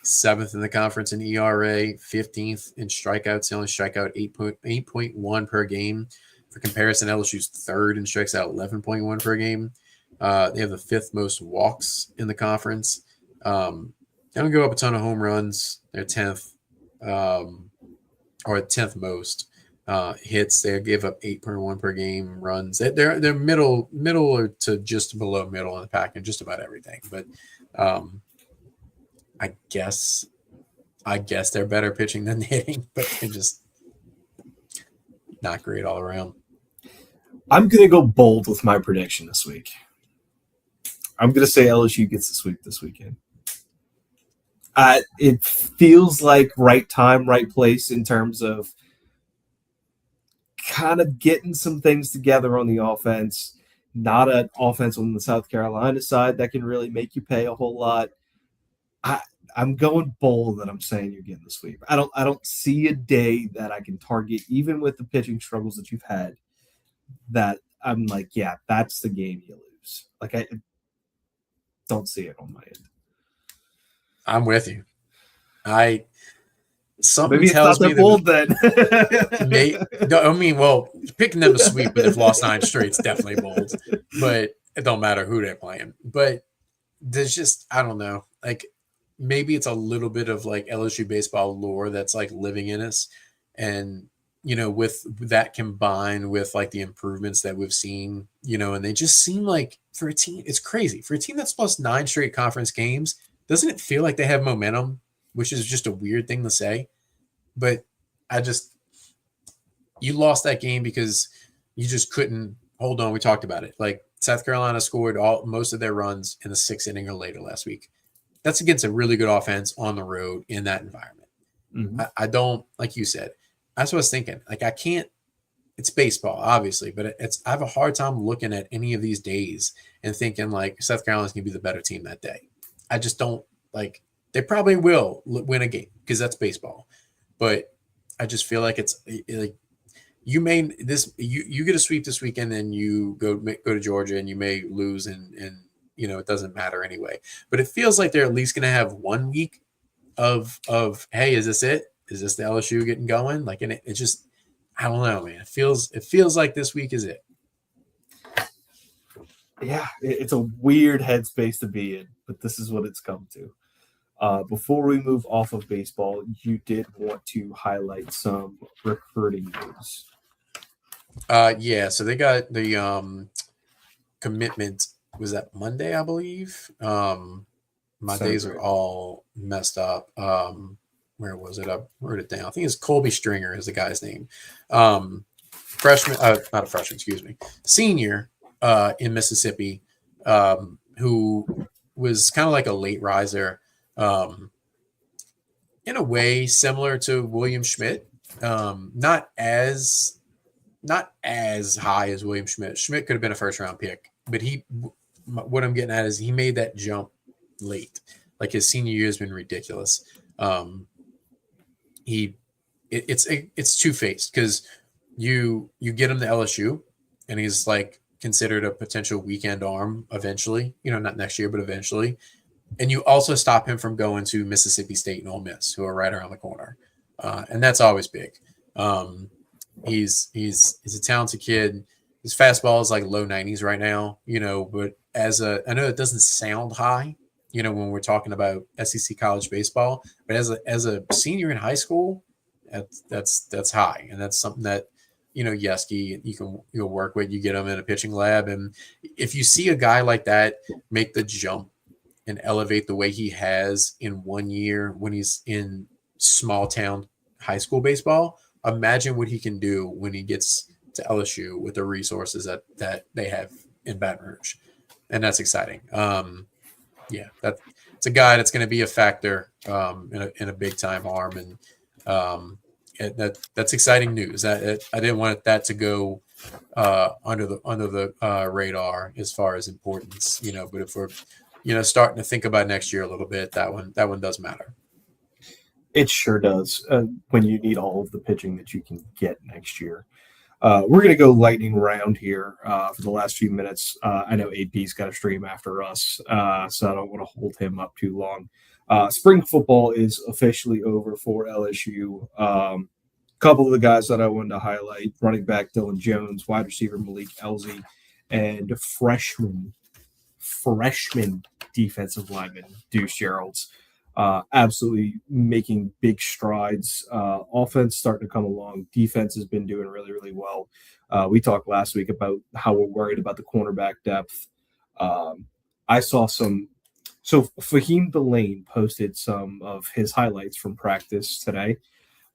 7th in the conference in ERA, 15th in strikeouts. They only strike out 8.1 per game. For comparison, LSU's 3rd and strikes out 11.1 per game. They have the 5th most walks in the conference. They don't give up a ton of home runs. They're 10th, or 10th most hits. They give up 8.1 per game. Runs. They're middle or to just below middle in the pack in just about everything. But I guess they're better pitching than hitting, but they're just not great all around. I'm gonna go bold with my prediction this week. I'm gonna say LSU gets the sweep this weekend. It feels like right time, right place in terms of kind of getting some things together on the offense. Not an offense on the South Carolina side that can really make you pay a whole lot. I'm going bold that I'm saying you're getting the sweep. I don't see a day that I can target, even with the pitching struggles that you've had, that I'm like, yeah, that's the game you lose. Like, I don't see it on my end. I'm with you. Something Maybe it's tells not me that bold then. Picking them to sweep, but they've lost 9 straight is definitely bold. But it don't matter who they're playing. But there's just, I don't know, like maybe it's a little bit of like LSU baseball lore that's like living in us, and with that combined with like the improvements that we've seen, and they just seem like for a team, it's crazy for a team that's lost 9 straight conference games. Doesn't it feel like they have momentum? Which is just a weird thing to say, but you lost that game because you just couldn't hold on. We talked about it. Like South Carolina scored most of their runs in the 6th inning or later last week. That's against a really good offense on the road in that environment. Mm-hmm. I don't, like you said, that's what I was thinking. Like I can't, it's baseball, obviously, but I have a hard time looking at any of these days and thinking like South Carolina's going to be the better team that day. I just don't like. They probably will win a game because that's baseball, but I just feel like it's like you get a sweep this weekend and you go to Georgia and you may lose and it doesn't matter anyway. But it feels like they're at least going to have 1 week of hey, is this it? Is this the LSU getting going? Like, and it just, I don't know, man. It feels like this week is it. Yeah, it's a weird headspace to be in, but this is what it's come to. Before we move off of baseball, you did want to highlight some recruiting news. So they got the commitment. Was that Monday, I believe? My days are all messed up. Where was it? I wrote it down. I think it's Colby Stringer is the guy's name. Freshman, not a freshman, excuse me. Senior in Mississippi, who was kind of like a late riser. In a way similar to William Schmidt, not as high as William Schmidt. Schmidt could have been a 1st-round pick, but what I'm getting at is he made that jump late. Like his senior year has been ridiculous. It's two-faced because you get him to LSU, and he's like considered a potential weekend arm eventually. Not next year, but eventually. And you also stop him from going to Mississippi State and Ole Miss, who are right around the corner, and that's always big. He's a talented kid. His fastball is like low 90s right now, but I know it doesn't sound high, when we're talking about SEC college baseball, but as a senior in high school, that's high, and that's something that Yeski you'll work with. You get him in a pitching lab, and if you see a guy like that make the jump and elevate the way he has in 1 year when he's in small town high school baseball, imagine what he can do when he gets to LSU with the resources that they have in Baton Rouge. And that's exciting. It's a guy that's going to be a factor in a big time arm. And that's exciting news. I didn't want that to go under the radar as far as importance, but if we're, starting to think about next year a little bit, that one does matter. It sure does when you need all of the pitching that you can get next year. We're going to go lightning round here for the last few minutes. I know AP's got a stream after us, so I don't want to hold him up too long. Spring football is officially over for LSU. Couple of the guys that I wanted to highlight: running back Dylan Jones, wide receiver Malik Elzy, and freshman defensive lineman Deuce Gerald's. Absolutely making big strides. Offense starting to come along. Defense has been doing really, really well. We talked last week about how we're worried about the cornerback depth. I saw some. So Fahim Delane posted some of his highlights from practice today.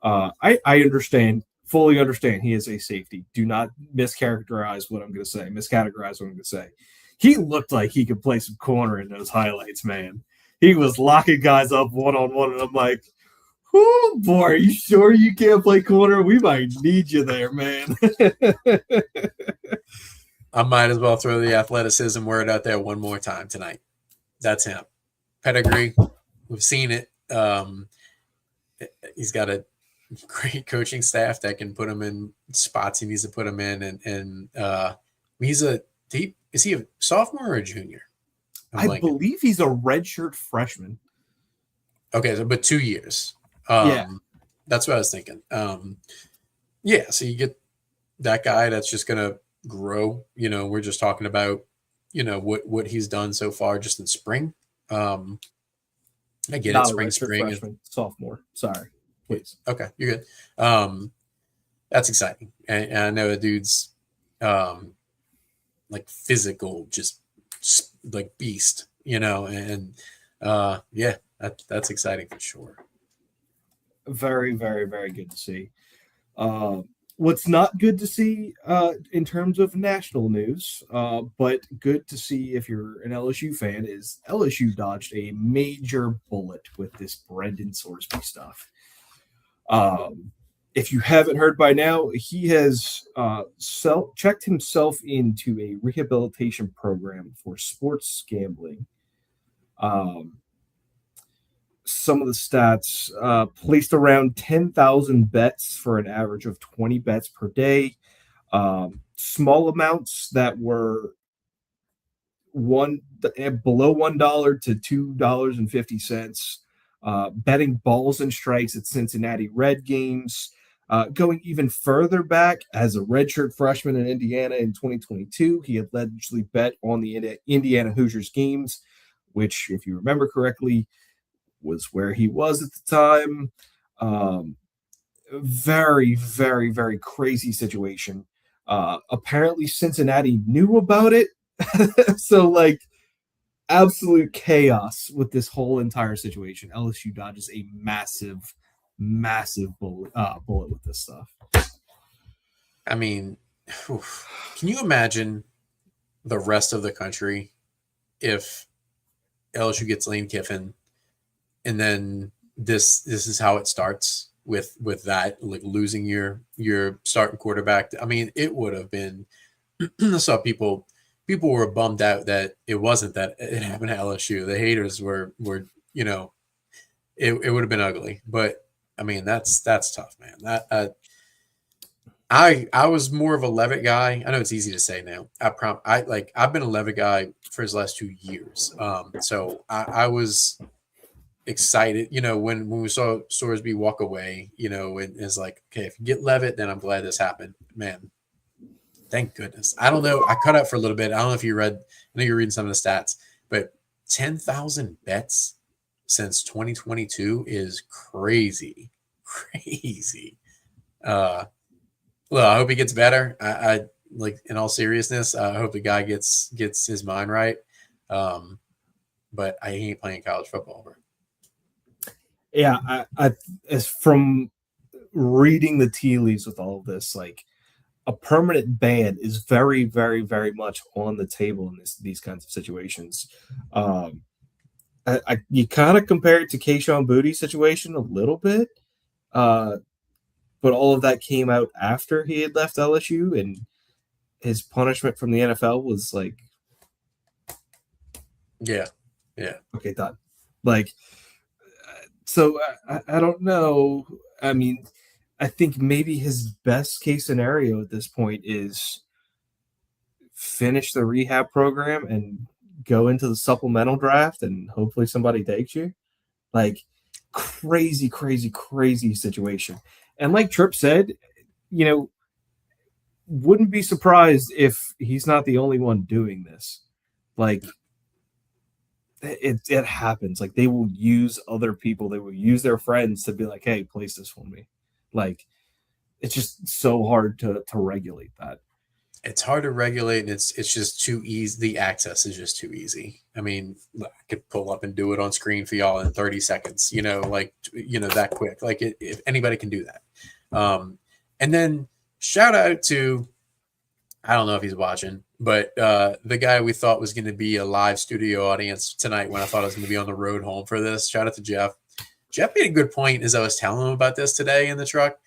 I fully understand he is a safety. Do not mischaracterize what I'm going to say. Miscategorize what I'm going to say. He looked like he could play some corner in those highlights, man. He was locking guys up one-on-one, and I'm like, oh, boy, are you sure you can't play corner? We might need you there, man. I might as well throw the athleticism word out there one more time tonight. That's him. Pedigree. We've seen it. He's got a great coaching staff that can put him in spots he needs to put him in. And he's is he a sophomore or a junior? I believe he's a redshirt freshman. Okay, but 2 years. Yeah. That's what I was thinking. So you get that guy that's just going to grow. We're just talking about, what he's done so far just in spring. I get Not it, spring. Freshman, sophomore. Sorry. Please. Okay, you're good. That's exciting. And I know the dude's like physical, just like beast, and that's exciting for sure. Very, very, very good to see. What's not good to see in terms of national news, but good to see if you're an LSU fan, is LSU dodged a major bullet with this Brendan Sorsby stuff. If you haven't heard by now, he has checked himself into a rehabilitation program for sports gambling. Some of the stats placed around 10,000 bets for an average of 20 bets per day. Small amounts that were below $1 to $2.50. Betting balls and strikes at Cincinnati Red games. Going even further back, as a redshirt freshman in Indiana in 2022, he had allegedly bet on the Indiana Hoosiers games, which, if you remember correctly, was where he was at the time. Very, very, very crazy situation. Apparently, Cincinnati knew about it. So, absolute chaos with this whole entire situation. LSU dodges a massive bullet with this stuff. I mean, can you imagine the rest of the country if LSU gets Lane Kiffin and then this is how it starts with that, like losing your starting quarterback? I mean, it would have been I saw people were bummed out that it wasn't that it happened at LSU. The haters were it would have been ugly. But I mean, that's tough, man. I was more of a Levitt guy. I know it's easy to say now. I've been a Levitt guy for his last 2 years. So I was excited, when we saw Sorsby walk away, and it's like, okay, if you get Levitt, then I'm glad this happened. Man, thank goodness. I don't know. I cut out for a little bit. I don't know if you read, I know you're reading some of the stats, but 10,000 bets since 2022 is crazy. Crazy. Well, I hope he gets better. I like, in all seriousness, I hope the guy gets his mind right. But I ain't playing college football, bro. Yeah, as from reading the tea leaves with all of this, like a permanent ban is very, very, very much on the table in these kinds of situations. You kind of compare it to Keyshawn Booty's situation a little bit, but all of that came out after he had left LSU, and his punishment from the NFL was like, yeah, okay, done. Like, so I don't know. I mean, I think maybe his best case scenario at this point is finish the rehab program and go into the supplemental draft, and hopefully somebody takes you. Like, crazy, crazy, crazy situation. And like Tripp said, wouldn't be surprised if he's not the only one doing this. Like, it happens. Like, they will use other people. They will use their friends to be like, hey, place this for me. Like, it's just so hard to regulate that. It's hard to regulate, and it's just too easy. The access is just too easy. I mean, I could pull up and do it on screen for y'all in 30 seconds, that quick. Like, if anybody can do that. And then shout out to, I don't know if he's watching, but the guy we thought was going to be a live studio audience tonight when I thought I was going to be on the road home for this. Shout out to Jeff. Jeff made a good point as I was telling him about this today in the truck.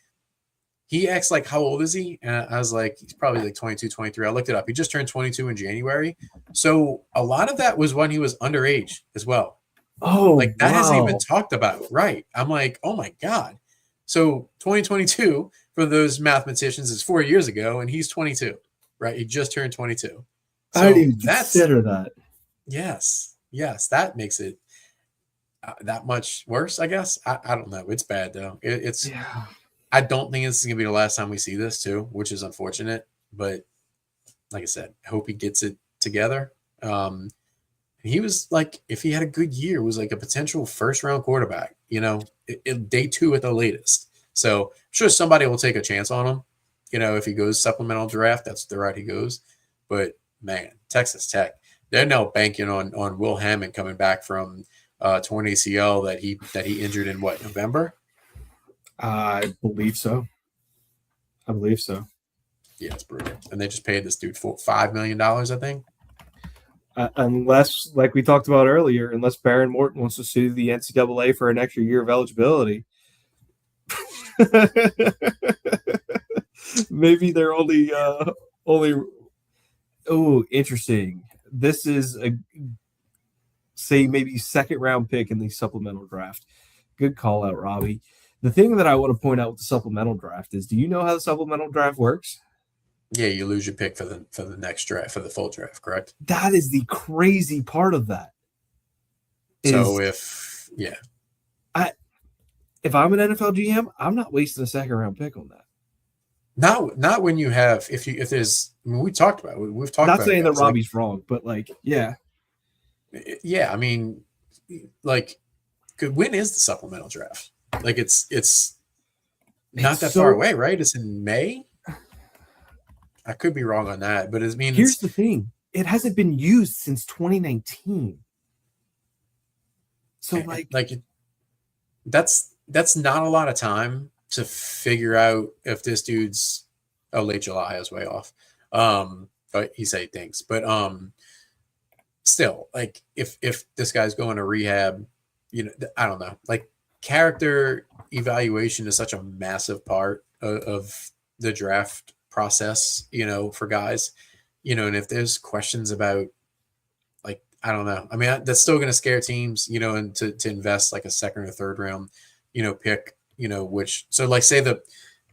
He acts like, how old is he? And I was like, he's probably like 22, 23. I looked it up. He just turned 22 in January. So a lot of that was when he was underage as well. Oh, like that hasn't even wow. been talked about. Right. I'm like, oh my God. So 2022 for those mathematicians is 4 years ago, and he's 22, right? He just turned 22. I didn't So even consider that. Yes. That makes it that much worse, I guess. I don't know. It's bad though. Yeah. I don't think this is gonna be the last time we see this too, which is unfortunate. But like I said, I hope he gets it together. He was like, if he had a good year, was like a potential first-round quarterback. Day 2 at the latest. So I'm sure somebody will take a chance on him. If he goes supplemental draft, that's the route he goes. But man, Texas Tech, they're now banking on Will Hammond coming back from torn ACL that he injured in November. I believe so. Yeah, it's brutal. And they just paid this dude $5 million, I think. Unless, like we talked about earlier, unless Baron Morton wants to sue the NCAA for an extra year of eligibility. Maybe they're only. Oh, interesting. This is maybe second round pick in the supplemental draft. Good call out, Robbie. The thing that I want to point out with the supplemental draft is, do you know how the supplemental draft works? Yeah, you lose your pick for the next draft, for the full draft, correct? That is the crazy part of that. So if I'm an NFL GM, I'm not wasting a second round pick on that. Not when you have if there's. I mean, we've talked about Not saying that Robbie's wrong, but yeah. I mean, when is the supplemental draft? Like it's not that far away, right? It's in May. I could be wrong on that, but here's the thing: it hasn't been used since 2019. So that's not a lot of time to figure out if this dude's late July. I was way off. But he said things, but still, like if this guy's going to rehab, I don't know. Like, character evaluation is such a massive part of the draft process, for guys, and if there's questions about, like, I don't know. I mean, that's still going to scare teams, and to invest like a second or third round, pick, which, so like say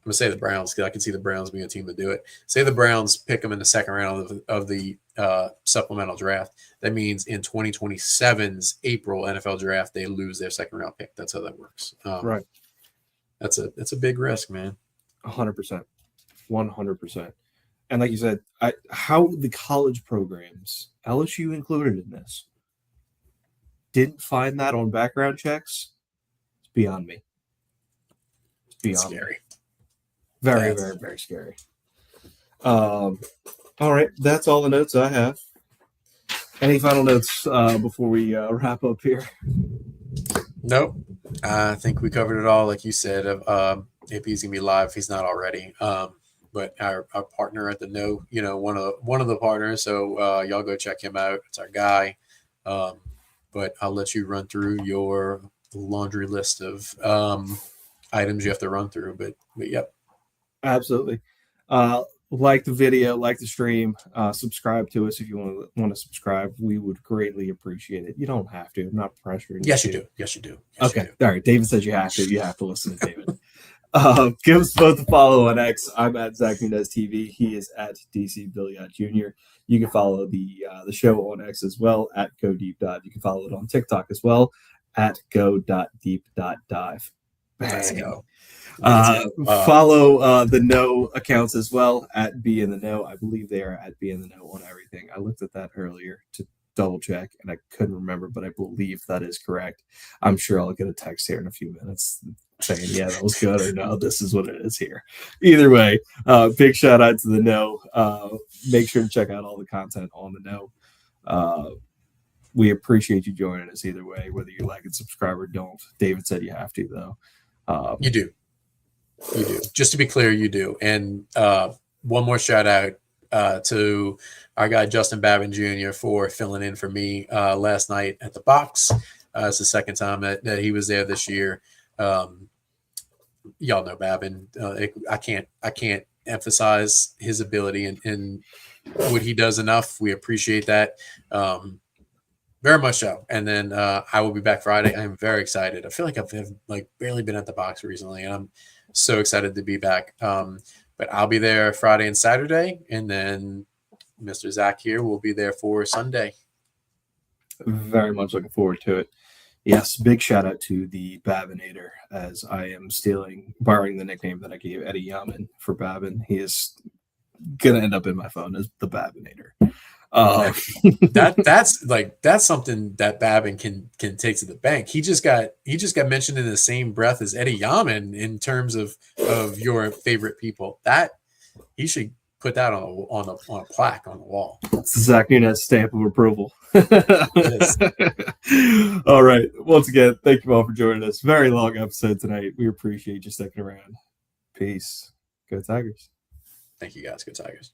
going to say the Browns because I can see the Browns being a team to do it. Say the Browns pick them in the second round of the supplemental draft. That means in 2027's April NFL draft, they lose their second round pick. That's how that works. Right. That's a big risk, man. 100%. 100%. And like you said, how the college programs, LSU included in this, didn't find that on background checks, it's beyond me. It's beyond scary. Me. Very, very, very scary. All right, that's all the notes I have. Any final notes before we wrap up here? Nope. I think we covered it all, like you said. If he's gonna be live, if he's not already. But our partner at the No, one of the partners. So y'all go check him out. It's our guy. But I'll let you run through your laundry list of items you have to run through. But yep. Absolutely. Like the video, like the stream, subscribe to us if you want to subscribe. We would greatly appreciate it. You don't have to. I'm not pressuring you. Yes, you do. Yes, you do. Yes, okay. You do. All right. David says you have to. You have to listen to David. Give us both a follow on X. I'm at Zach Nunez TV. He is at DC Billiot Jr. You can follow the show on X as well at Geaux Deep Dive. You can follow it on TikTok as well at go.deep.dive. Let's go. Follow the No accounts as well at Be in the Know. I believe they are at Be in the Know on everything. I looked at that earlier to double check and I couldn't remember, but I believe that is correct. I'm sure I'll get a text here in a few minutes saying, yeah, that was good, or no, this is what it is here. Either way, big shout out to the No. Make sure to check out all the content on the No. We appreciate you joining us either way, whether you like and subscribe or don't. David said you have to, though. You do. You do. Just to be clear, you do. And one more shout out to our guy Justin Babin Jr. for filling in for me last night at the box. It's the second time that he was there this year. Y'all know Babin. I can't emphasize his ability and what he does enough. We appreciate that. Very much so. And then I will be back Friday. I'm very excited. I feel like I've barely been at the box recently, and I'm so excited to be back. But I'll be there Friday and Saturday, and then Mr. Zach here will be there for Sunday. Very much looking forward to it. Yes, big shout out to the Babinator, as I am borrowing the nickname that I gave Eddie Yaman for Babin. He is gonna end up in my phone as the Babinator. That's something that Babin can take to the bank. He just got mentioned in the same breath as Eddie Yaman in terms of your favorite people. That he should put that on a plaque on the wall. It's Zach Nunez stamp of approval. All right. Once again, thank you all for joining us. Very long episode tonight. We appreciate you sticking around. Peace. Go Tigers. Thank you guys. Go Tigers.